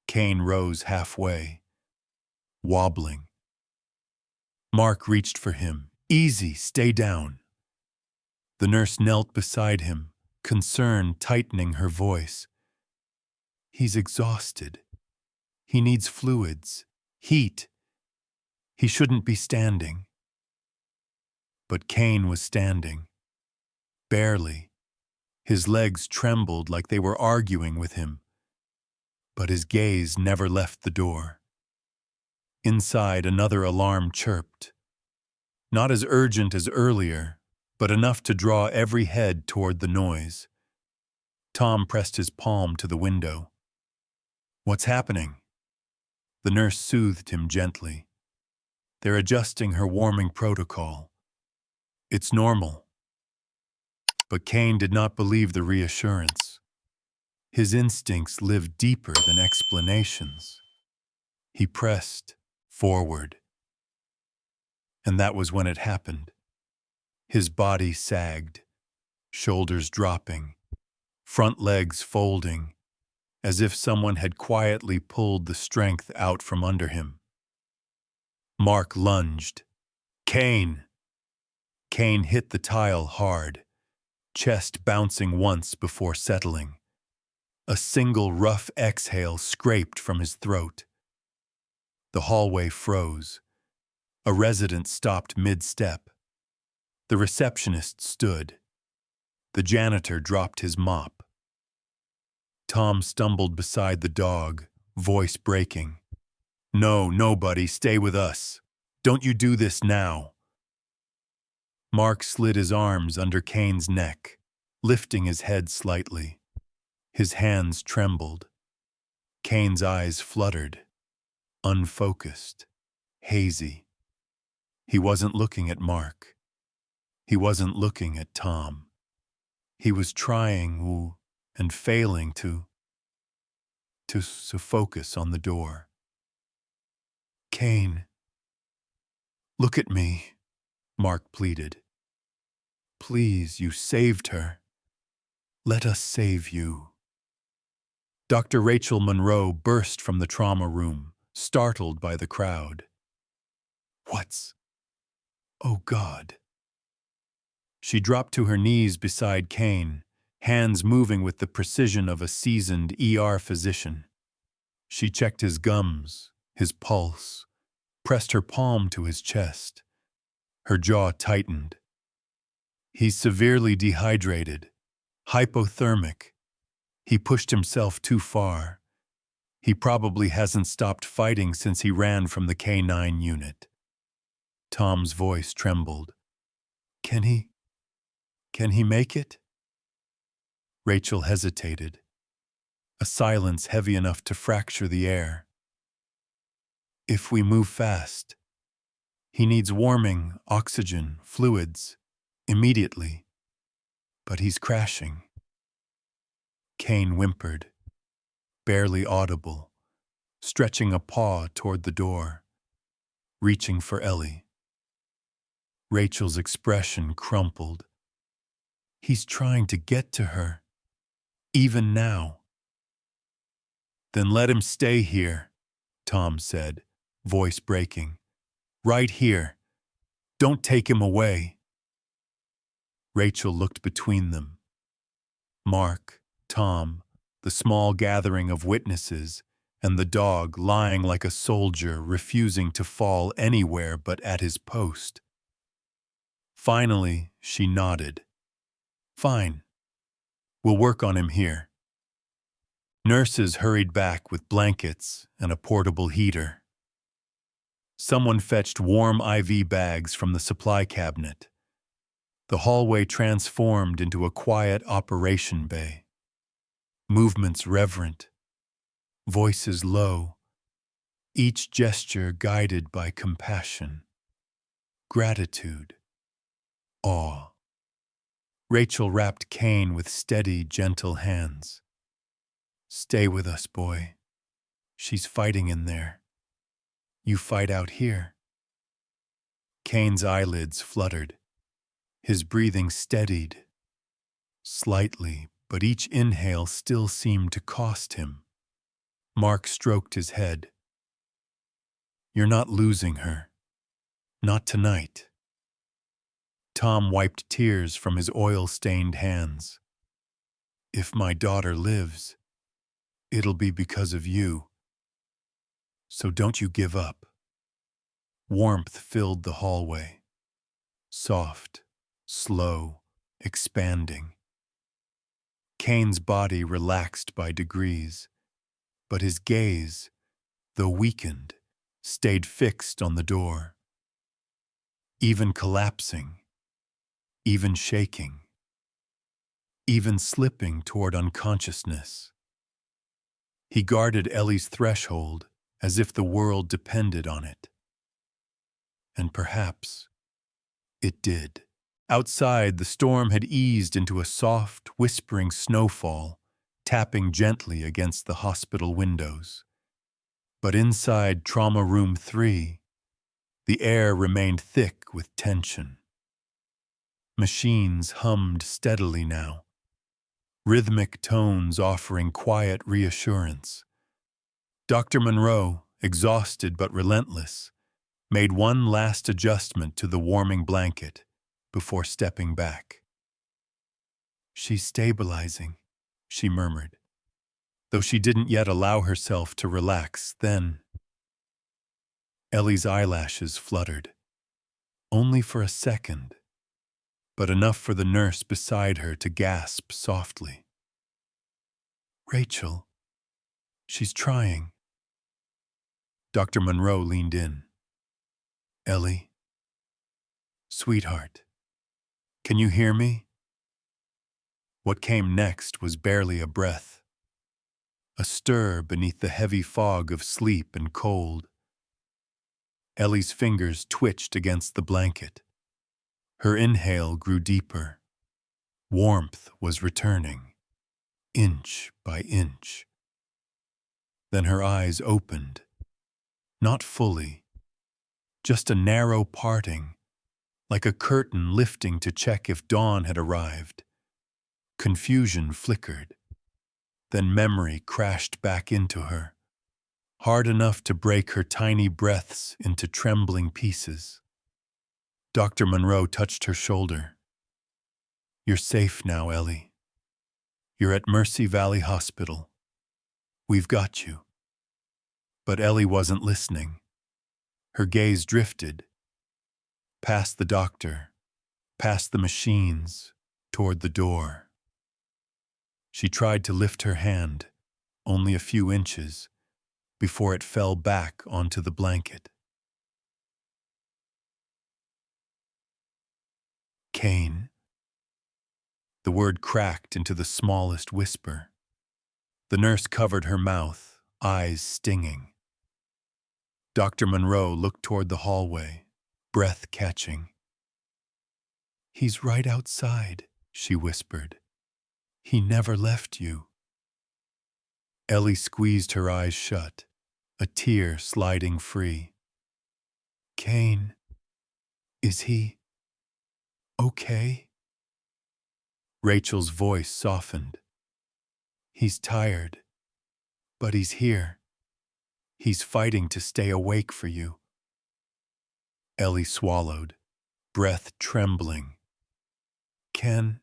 Kane rose halfway, wobbling. Mark reached for him. "Easy, stay down." The nurse knelt beside him, concern tightening her voice. "He's exhausted. He needs fluids, heat. He shouldn't be standing." But Kane was standing. Barely. His legs trembled like they were arguing with him. But his gaze never left the door. Inside, another alarm chirped. Not as urgent as earlier, but enough to draw every head toward the noise. Tom pressed his palm to the window. "What's happening?" The nurse soothed him gently. "They're adjusting her warming protocol. It's normal." But Kane did not believe the reassurance. His instincts lived deeper than explanations. He pressed forward. And that was when it happened. His body sagged, shoulders dropping, front legs folding, as if someone had quietly pulled the strength out from under him. Mark lunged. "Kane!" Kane hit the tile hard, chest bouncing once before settling. A single rough exhale scraped from his throat. The hallway froze. A resident stopped mid-step. The receptionist stood. The janitor dropped his mop. Tom stumbled beside the dog, voice breaking. "No, nobody, stay with us. Don't you do this now." Mark slid his arms under Kane's neck, lifting his head slightly. His hands trembled. Kane's eyes fluttered, unfocused, hazy. He wasn't looking at Mark. He wasn't looking at Tom. He was trying, and failing to focus on the door. "Kane, look at me," Mark pleaded. "Please, you saved her. Let us save you." Dr. Rachel Monroe burst from the trauma room, startled by the crowd. "Oh God." She dropped to her knees beside Kane, hands moving with the precision of a seasoned ER physician. She checked his gums, his pulse, pressed her palm to his chest. Her jaw tightened. "He's severely dehydrated, hypothermic. He pushed himself too far. He probably hasn't stopped fighting since he ran from the K9 unit." Tom's voice trembled. Can he make it?" Rachel hesitated, a silence heavy enough to fracture the air. "If we move fast. He needs warming, oxygen, fluids, immediately. But he's crashing." Kane whimpered, barely audible, stretching a paw toward the door, reaching for Ellie. Rachel's expression crumpled. He's trying to get to her, even now. Then let him stay here, Tom said, voice breaking. Right here. Don't take him away. Rachel looked between them. Mark, Tom, the small gathering of witnesses, and the dog lying like a soldier, refusing to fall anywhere but at his post. Finally, she nodded. Fine. We'll work on him here. Nurses hurried back with blankets and a portable heater. Someone fetched warm IV bags from the supply cabinet. The hallway transformed into a quiet operation bay. Movements reverent, voices low, each gesture guided by compassion, gratitude, awe. Rachel wrapped Kane with steady, gentle hands. Stay with us, boy. She's fighting in there. You fight out here. Kane's eyelids fluttered. His breathing steadied, slightly, but each inhale still seemed to cost him. Mark stroked his head. You're not losing her. Not tonight. Tom wiped tears from his oil-stained hands. If my daughter lives, it'll be because of you. So don't you give up. Warmth filled the hallway. Soft, slow, expanding. Kane's body relaxed by degrees, but his gaze, though weakened, stayed fixed on the door. Even collapsing, even shaking, even slipping toward unconsciousness. He guarded Ellie's threshold as if the world depended on it. And perhaps it did. Outside, the storm had eased into a soft, whispering snowfall, tapping gently against the hospital windows. But inside Trauma Room 3, the air remained thick with tension. Machines hummed steadily now, rhythmic tones offering quiet reassurance. Dr. Monroe, exhausted but relentless, made one last adjustment to the warming blanket before stepping back. She's stabilizing, she murmured, though she didn't yet allow herself to relax then. Ellie's eyelashes fluttered, only for a second, but enough for the nurse beside her to gasp softly. Rachel, she's trying. Dr. Monroe leaned in. Ellie, sweetheart, can you hear me? What came next was barely a breath, a stir beneath the heavy fog of sleep and cold. Ellie's fingers twitched against the blanket. Her inhale grew deeper. Warmth was returning, inch by inch. Then her eyes opened, not fully, just a narrow parting, like a curtain lifting to check if dawn had arrived. Confusion flickered. Then memory crashed back into her, hard enough to break her tiny breaths into trembling pieces. Dr. Monroe touched her shoulder. You're safe now, Ellie. You're at Mercy Valley Hospital. We've got you. But Ellie wasn't listening. Her gaze drifted, past the doctor, past the machines, toward the door. She tried to lift her hand, only a few inches, before it fell back onto the blanket. Kane. The word cracked into the smallest whisper. The nurse covered her mouth, eyes stinging. Dr. Monroe looked toward the hallway, breath catching. He's right outside, she whispered. He never left you. Ellie squeezed her eyes shut, a tear sliding free. Kane, is he? Okay? Rachel's voice softened. He's tired, but he's here. He's fighting to stay awake for you. Ellie swallowed, breath trembling. Can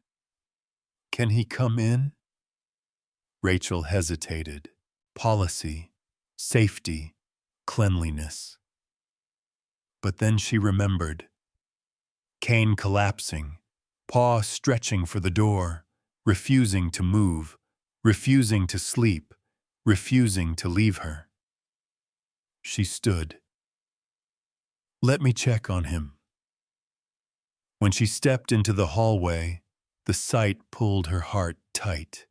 he come in? Rachel hesitated. Policy, safety, cleanliness. But then she remembered. Kane collapsing, paw stretching for the door, refusing to move, refusing to sleep, refusing to leave her. She stood. Let me check on him. When she stepped into the hallway, the sight pulled her heart tight.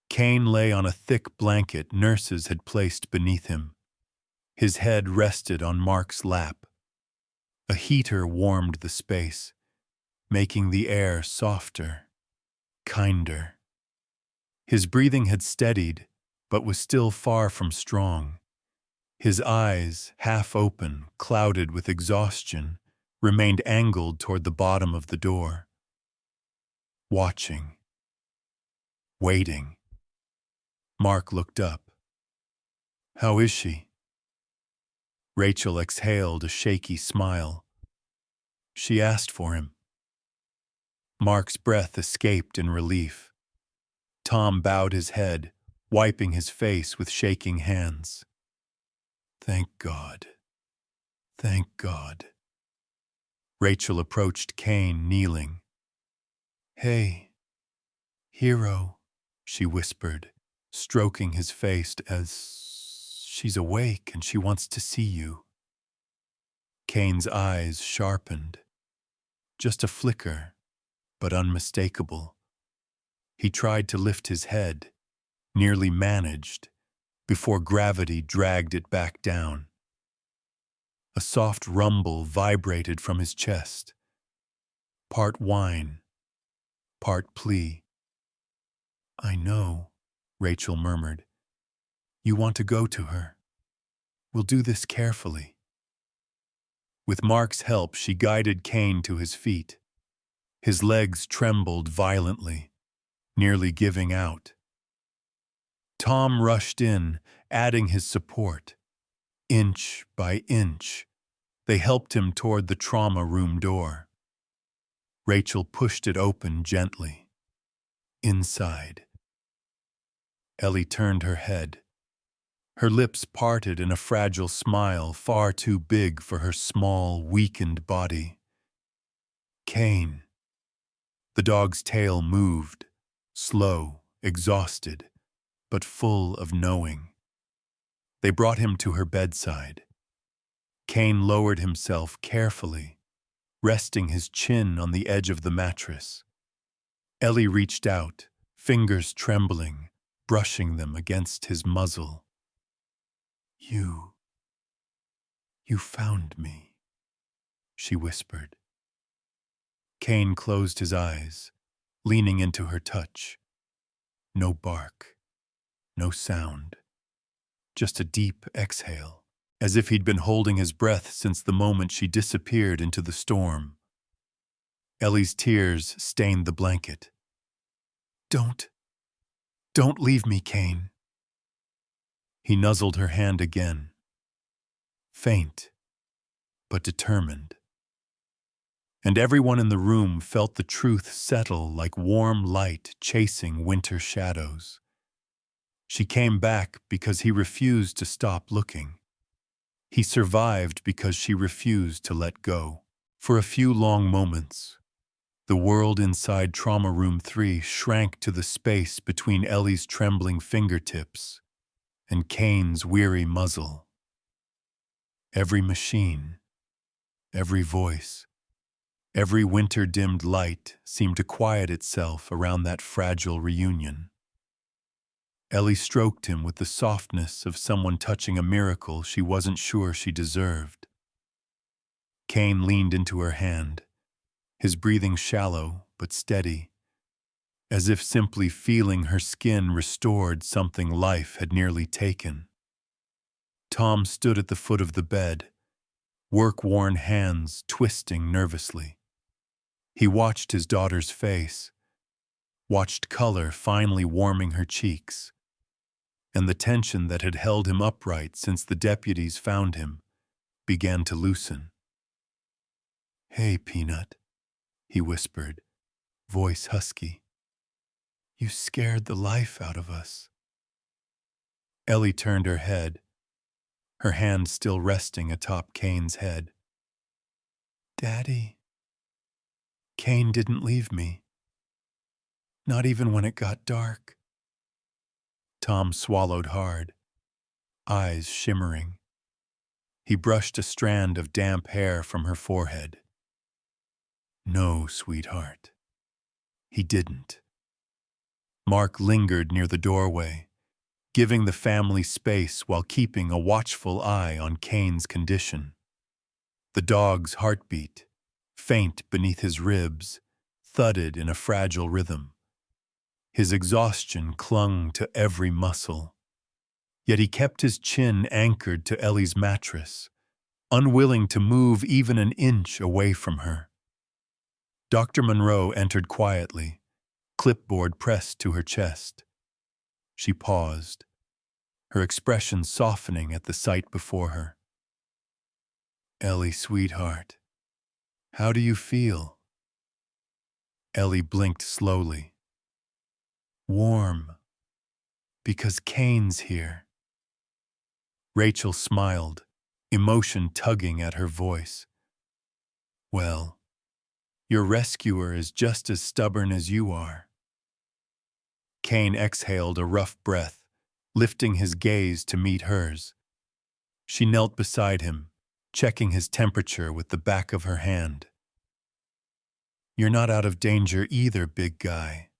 Kane lay on a thick blanket nurses had placed beneath him. His head rested on Mark's lap. A heater warmed the space, making the air softer, kinder. His breathing had steadied, but was still far from strong. His eyes, half open, clouded with exhaustion, remained angled toward the bottom of the door. Watching. Waiting. Mark looked up. How is she? Rachel exhaled a shaky smile. She asked for him. Mark's breath escaped in relief. Tom bowed his head, wiping his face with shaking hands. Thank God. Thank God. Rachel approached Kane, kneeling. Hey, hero, she whispered, stroking his face as she's awake and she wants to see you. Kane's eyes sharpened. Just a flicker, but unmistakable. He tried to lift his head, nearly managed, before gravity dragged it back down. A soft rumble vibrated from his chest. Part whine, part plea. I know, Rachel murmured. You want to go to her. We'll do this carefully. With Mark's help, she guided Kane to his feet. His legs trembled violently, nearly giving out. Tom rushed in, adding his support. Inch by inch, they helped him toward the trauma room door. Rachel pushed it open gently. Inside. Ellie turned her head. Her lips parted in a fragile smile far too big for her small, weakened body. Kane. The dog's tail moved, slow, exhausted, but full of knowing. They brought him to her bedside. Kane lowered himself carefully, resting his chin on the edge of the mattress. Ellie reached out, fingers trembling, brushing them against his muzzle. You found me, she whispered. Kane closed his eyes, leaning into her touch. No bark, no sound, just a deep exhale, as if he'd been holding his breath since the moment she disappeared into the storm. Ellie's tears stained the blanket. Don't leave me, Kane. He nuzzled her hand again. Faint, but determined. And everyone in the room felt the truth settle like warm light chasing winter shadows. She came back because he refused to stop looking. He survived because she refused to let go. For a few long moments, the world inside Trauma Room 3 shrank to the space between Ellie's trembling fingertips and Kane's weary muzzle. Every machine, every voice, every winter-dimmed light seemed to quiet itself around that fragile reunion. Ellie stroked him with the softness of someone touching a miracle she wasn't sure she deserved. Kane leaned into her hand, his breathing shallow but steady, as if simply feeling her skin restored something life had nearly taken. Tom stood at the foot of the bed, work-worn hands twisting nervously. He watched his daughter's face, watched color finally warming her cheeks, and the tension that had held him upright since the deputies found him began to loosen. "Hey, Peanut," he whispered, voice husky. "You scared the life out of us." Ellie turned her head, her hand still resting atop Kane's head. "Daddy, Kane didn't leave me. Not even when it got dark." Tom swallowed hard, eyes shimmering. He brushed a strand of damp hair from her forehead. "No, sweetheart, he didn't." Mark lingered near the doorway, giving the family space while keeping a watchful eye on Kane's condition. The dog's heartbeat, faint beneath his ribs, thudded in a fragile rhythm. His exhaustion clung to every muscle. Yet he kept his chin anchored to Ellie's mattress, unwilling to move even an inch away from her. Dr. Monroe entered quietly, clipboard pressed to her chest. She paused, her expression softening at the sight before her. "Ellie, sweetheart, how do you feel?" Ellie blinked slowly. "Warm, because Kane's here." Rachel smiled, emotion tugging at her voice. "Well, your rescuer is just as stubborn as you are." Kane exhaled a rough breath, lifting his gaze to meet hers. She knelt beside him, checking his temperature with the back of her hand. "You're not out of danger either, big guy,"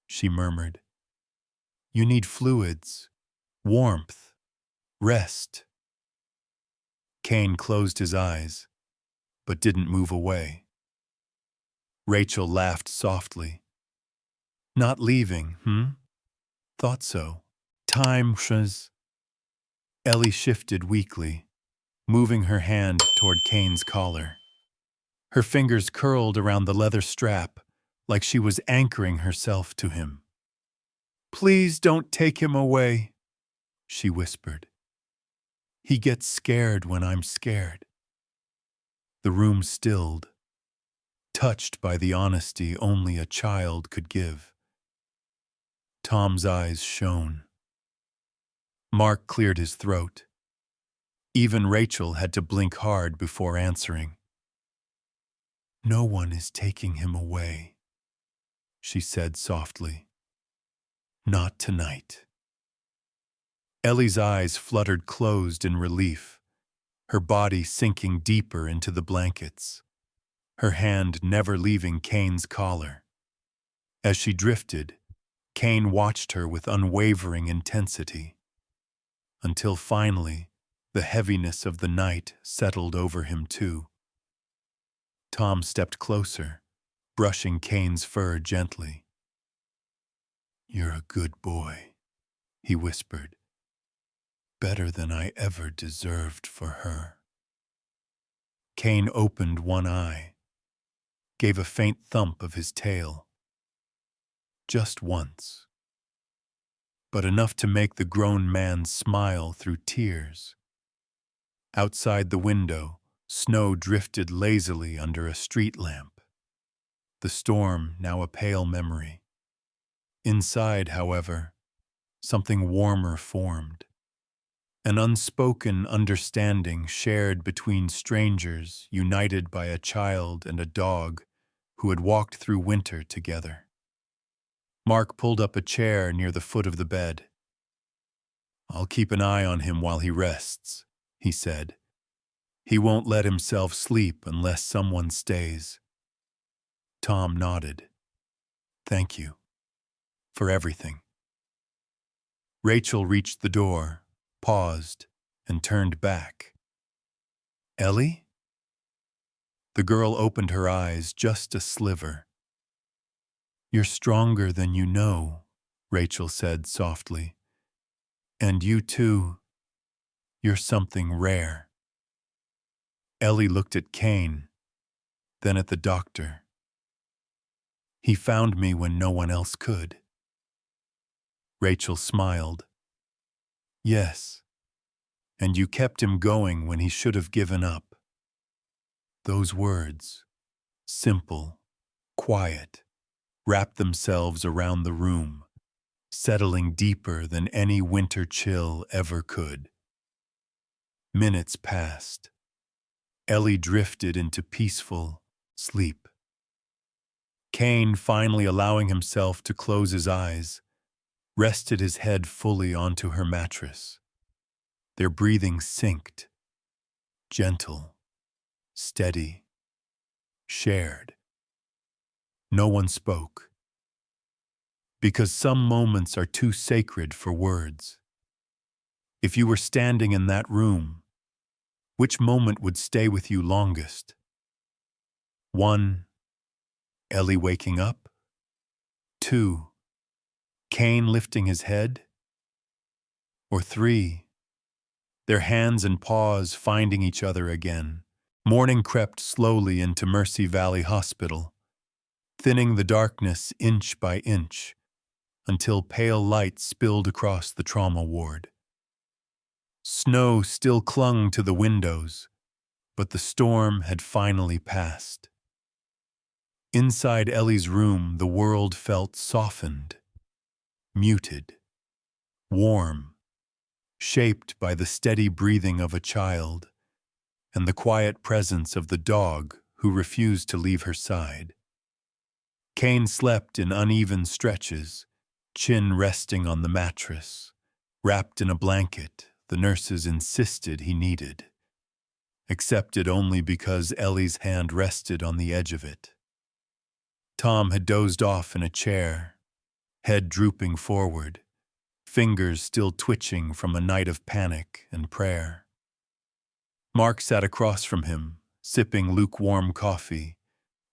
she murmured. "You need fluids, warmth, rest." Kane closed his eyes, but didn't move away. Rachel laughed softly. "Not leaving, Thought so. Time was." Ellie shifted weakly, moving her hand toward Kane's collar. Her fingers curled around the leather strap, like she was anchoring herself to him. "Please don't take him away," she whispered. "He gets scared when I'm scared." The room stilled, touched by the honesty only a child could give. Tom's eyes shone. Mark cleared his throat. Even Rachel had to blink hard before answering. "No one is taking him away," she said softly. "Not tonight." Ellie's eyes fluttered closed in relief, her body sinking deeper into the blankets, her hand never leaving Kane's collar. As she drifted, Kane watched her with unwavering intensity, until finally the heaviness of the night settled over him too. Tom stepped closer, brushing Kane's fur gently. "You're a good boy," he whispered. "Better than I ever deserved for her." Kane opened one eye, gave a faint thump of his tail. Just once, but enough to make the grown man smile through tears. Outside the window, snow drifted lazily under a street lamp, the storm now a pale memory. Inside, however, something warmer formed. An unspoken understanding shared between strangers united by a child and a dog who had walked through winter together. Mark pulled up a chair near the foot of the bed. "I'll keep an eye on him while he rests," he said. "He won't let himself sleep unless someone stays." Tom nodded. "Thank you. For everything." Rachel reached the door, paused, and turned back. "Ellie?" The girl opened her eyes just a sliver. "You're stronger than you know," Rachel said softly. "And you too. You're something rare." Ellie looked at Kane, then at the doctor. He found me when no one else could. Rachel smiled. Yes, and you kept him going when he should have given up. Those words, simple, quiet, wrapped themselves around the room, settling deeper than any winter chill ever could. Minutes passed. Ellie drifted into peaceful sleep. Kane, finally allowing himself to close his eyes, rested his head fully onto her mattress. Their breathing synced, gentle, steady, shared. No one spoke, because some moments are too sacred for words. If you were standing in that room, which moment would stay with you longest? 1. Ellie waking up. 2. Kane lifting his head. Or 3. Their hands and paws finding each other again. Morning crept slowly into Mercy Valley Hospital, thinning the darkness inch by inch, until pale light spilled across the trauma ward. Snow still clung to the windows, but the storm had finally passed. Inside Ellie's room, the world felt softened, muted, warm, shaped by the steady breathing of a child and the quiet presence of the dog who refused to leave her side. Kane slept in uneven stretches, chin resting on the mattress, wrapped in a blanket the nurses insisted he needed, accepted only because Ellie's hand rested on the edge of it. Tom had dozed off in a chair, head drooping forward, fingers still twitching from a night of panic and prayer. Mark sat across from him, sipping lukewarm coffee,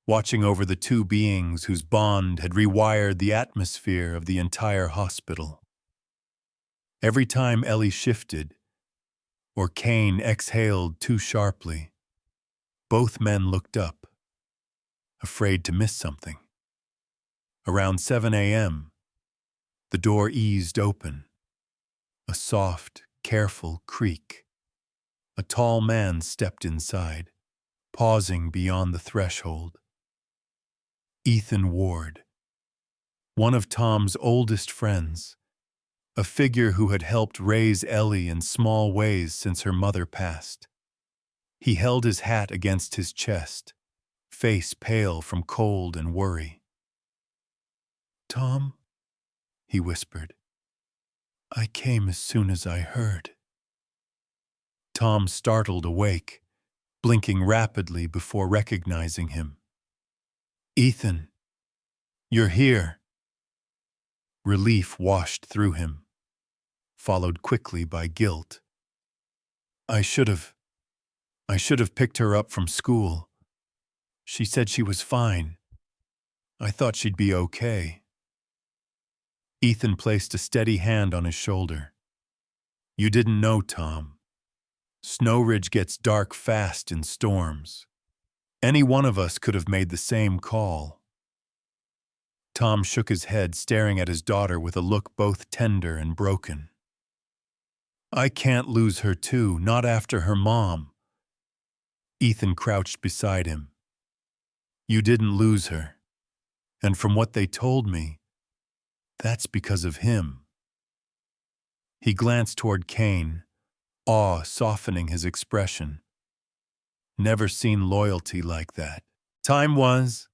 watching over the two beings whose bond had rewired the atmosphere of the entire hospital. Every time Ellie shifted, or Kane exhaled too sharply, both men looked up, afraid to miss something. Around 7 a.m., the door eased open. A soft, careful creak. A tall man stepped inside, pausing beyond the threshold. Ethan Ward, one of Tom's oldest friends, a figure who had helped raise Ellie in small ways since her mother passed. He held his hat against his chest, face pale from cold and worry. "Tom," he whispered, "I came as soon as I heard." Tom startled awake, blinking rapidly before recognizing him. "Ethan, you're here." Relief washed through him, followed quickly by guilt. I should have picked her up from school. She said she was fine. I thought she'd be okay." Ethan placed a steady hand on his shoulder. "You didn't know, Tom. Snow Ridge gets dark fast in storms. Any one of us could have made the same call." Tom shook his head, staring at his daughter with a look both tender and broken. "I can't lose her too, not after her mom." Ethan crouched beside him. "You didn't lose her. And from what they told me, that's because of him." He glanced toward Kane, awe softening his expression. Never seen loyalty like that. "Time was."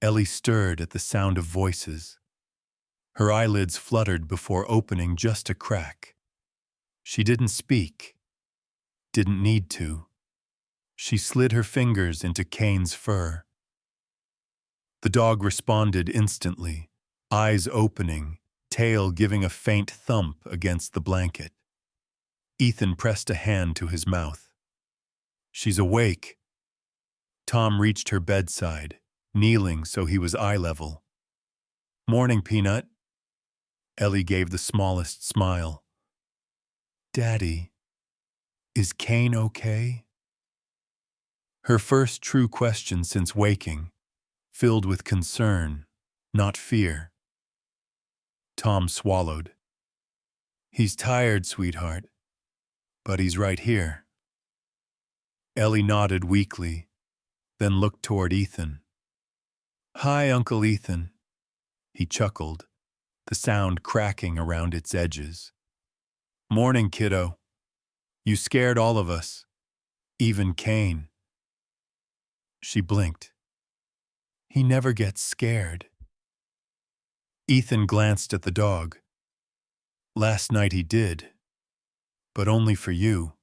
Ellie stirred at the sound of voices. Her eyelids fluttered before opening just a crack. She didn't speak. Didn't need to. She slid her fingers into Kane's fur. The dog responded instantly, eyes opening, tail giving a faint thump against the blanket. Ethan pressed a hand to his mouth. "She's awake." Tom reached her bedside, kneeling so he was eye level. "Morning, Peanut." Ellie gave the smallest smile. "Daddy, is Kane okay?" Her first true question since waking, filled with concern, not fear. Tom swallowed. He's tired, sweetheart, but he's right here. Ellie nodded weakly, then looked toward Ethan. Hi, Uncle Ethan. He chuckled, the sound cracking around its edges. Morning, kiddo. You scared all of us, even Kane. She blinked. He never gets scared. Ethan glanced at the dog. Last night he did, but only for you.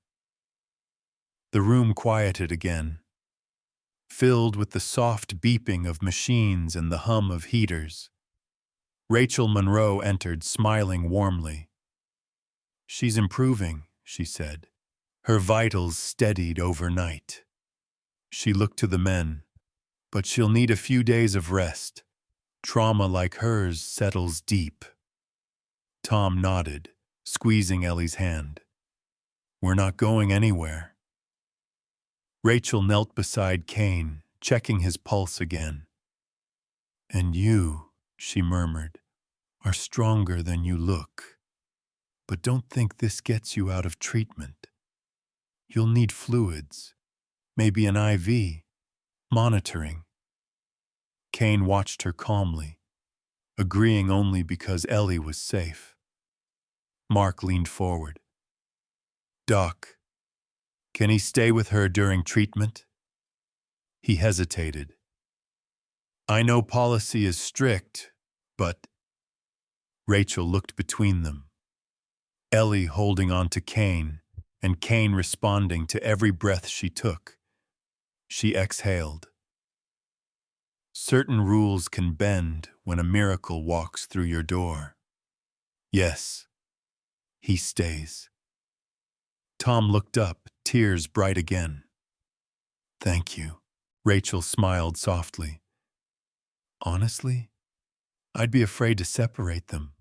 The room quieted again, filled with the soft beeping of machines and the hum of heaters. Rachel Monroe entered, smiling warmly. She's improving, she said. Her vitals steadied overnight. She looked to the men, but she'll need a few days of rest. Trauma like hers settles deep. Tom nodded, squeezing Ellie's hand. We're not going anywhere. Rachel knelt beside Kane, checking his pulse again. And you, she murmured, are stronger than you look. But don't think this gets you out of treatment. You'll need fluids, maybe an IV, monitoring. Kane watched her calmly, agreeing only because Ellie was safe. Mark leaned forward. Doc, can he stay with her during treatment? He hesitated. I know policy is strict, but... Rachel looked between them. Ellie holding on to Kane, and Kane responding to every breath she took. She exhaled. Certain rules can bend when a miracle walks through your door. Yes, he stays. Tom looked up, tears bright again. Thank you. Rachel smiled softly. Honestly, I'd be afraid to separate them.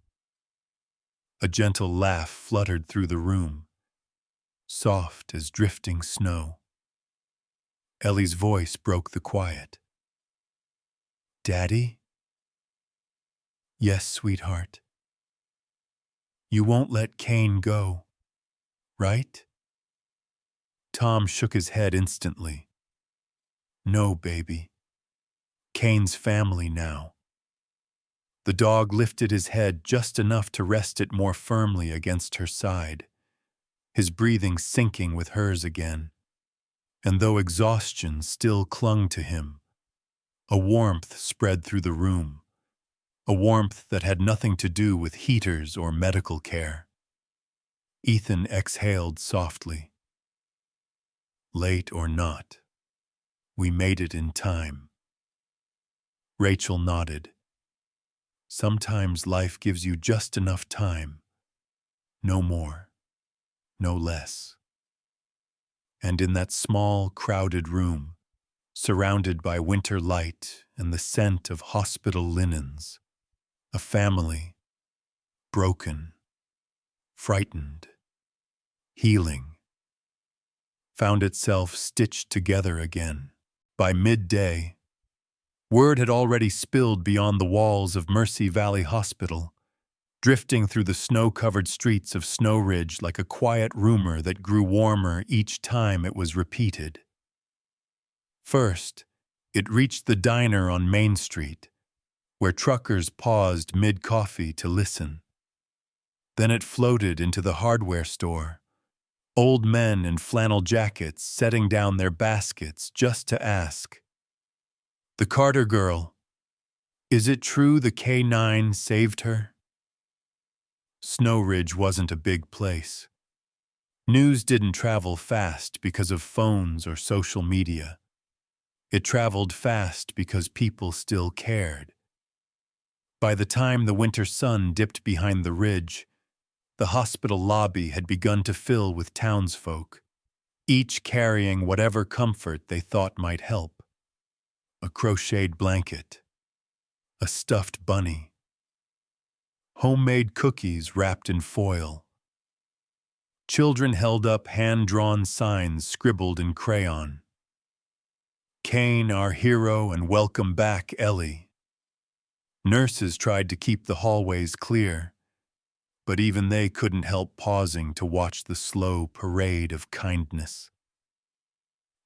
A gentle laugh fluttered through the room, soft as drifting snow. Ellie's voice broke the quiet. Daddy? Yes, sweetheart. You won't let Kane go, right? Tom shook his head instantly. No, baby. Kane's family now. The dog lifted his head just enough to rest it more firmly against her side, his breathing sinking with hers again. And though exhaustion still clung to him, a warmth spread through the room, a warmth that had nothing to do with heaters or medical care. Ethan exhaled softly. Late or not, we made it in time. Rachel nodded. Sometimes life gives you just enough time. No more, no less. And in that small, crowded room, surrounded by winter light and the scent of hospital linens, a family, broken, frightened, healing, found itself stitched together again. By midday, word had already spilled beyond the walls of Mercy Valley Hospital, drifting through the snow-covered streets of Snow Ridge like a quiet rumor that grew warmer each time it was repeated. First, it reached the diner on Main Street, where truckers paused mid-coffee to listen. Then it floated into the hardware store, old men in flannel jackets setting down their baskets just to ask, "The Carter girl, is it true the K9 saved her?" Snow Ridge wasn't a big place. News didn't travel fast because of phones or social media. It traveled fast because people still cared. By the time the winter sun dipped behind the ridge, the hospital lobby had begun to fill with townsfolk, each carrying whatever comfort they thought might help. A crocheted blanket, a stuffed bunny, homemade cookies wrapped in foil. Children held up hand-drawn signs scribbled in crayon. Kane, our hero, and welcome back, Ellie. Nurses tried to keep the hallways clear, but even they couldn't help pausing to watch the slow parade of kindness.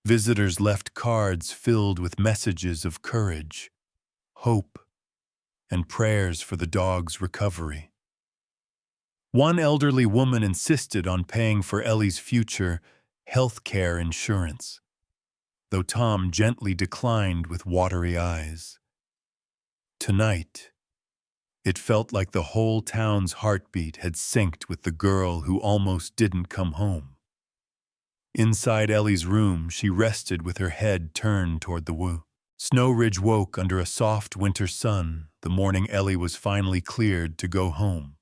Visitors left cards filled with messages of courage, hope, and prayers for the dog's recovery. One elderly woman insisted on paying for Ellie's future health care insurance, though Tom gently declined with watery eyes. Tonight, it felt like the whole town's heartbeat had synced with the girl who almost didn't come home. Inside Ellie's room, she rested with her head turned toward the woo. Snow Ridge woke under a soft winter sun the morning Ellie was finally cleared to go home.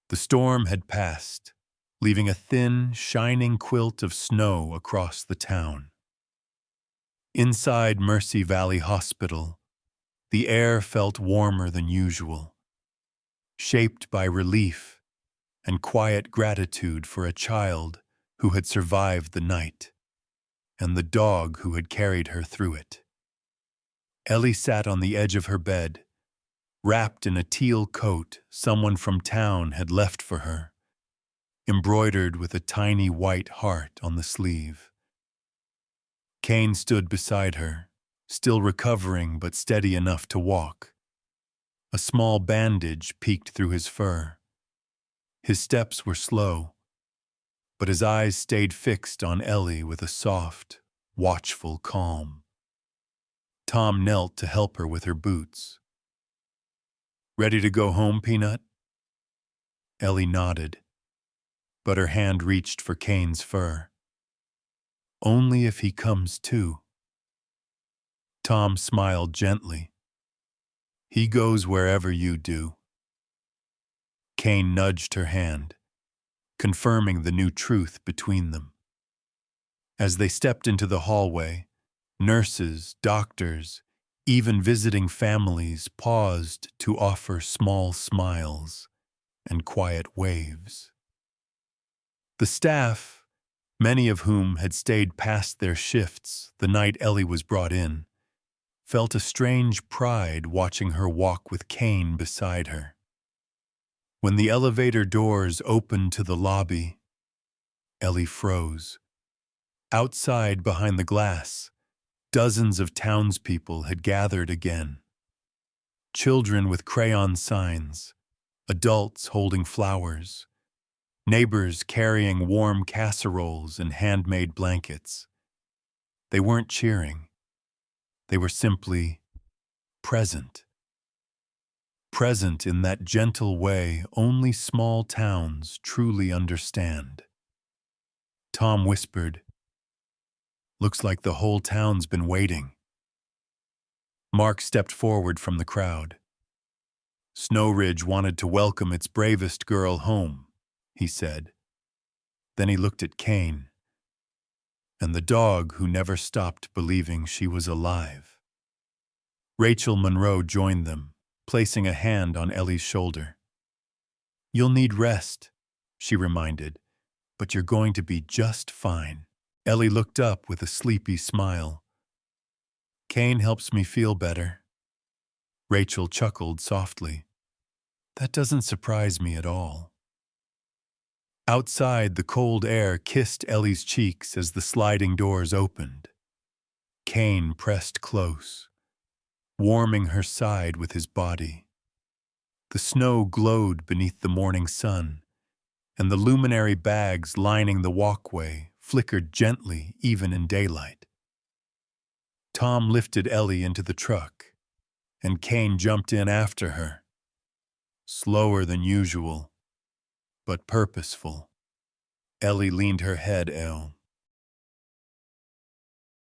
The storm had passed, leaving a thin, shining quilt of snow across the town. Inside Mercy Valley Hospital, the air felt warmer than usual, shaped by relief and quiet gratitude for a child who had survived the night, and the dog who had carried her through it. Ellie sat on the edge of her bed, wrapped in a teal coat someone from town had left for her, embroidered with a tiny white heart on the sleeve. Kane stood beside her, still recovering but steady enough to walk. A small bandage peeked through his fur. His steps were slow, but his eyes stayed fixed on Ellie with a soft, watchful calm. Tom knelt to help her with her boots. "Ready to go home, Peanut?" Ellie nodded, but her hand reached for Kane's fur. "Only if he comes too." Tom smiled gently. "He goes wherever you do." Kane nudged her hand, confirming the new truth between them. As they stepped into the hallway, nurses, doctors, even visiting families paused to offer small smiles and quiet waves. The staff, many of whom had stayed past their shifts the night Ellie was brought in, felt a strange pride watching her walk with Kane beside her. When the elevator doors opened to the lobby, Ellie froze. Outside behind the glass, dozens of townspeople had gathered again. Children with crayon signs, adults holding flowers, neighbors carrying warm casseroles and handmade blankets. They weren't cheering. They were simply present. Present in that gentle way only small towns truly understand. Tom whispered, "Looks like the whole town's been waiting." Mark stepped forward from the crowd. "Snow Ridge wanted to welcome its bravest girl home," he said. Then he looked at Kane, and the dog who never stopped believing she was alive. Rachel Monroe joined them, placing a hand on Ellie's shoulder. "You'll need rest," she reminded, "but you're going to be just fine." Ellie looked up with a sleepy smile. "Kane helps me feel better." Rachel chuckled softly. "That doesn't surprise me at all." Outside, the cold air kissed Ellie's cheeks as the sliding doors opened. Kane pressed close, warming her side with his body. The snow glowed beneath the morning sun, and the luminary bags lining the walkway flickered gently even in daylight. Tom lifted Ellie into the truck, and Kane jumped in after her. Slower than usual, but purposeful. Ellie leaned her head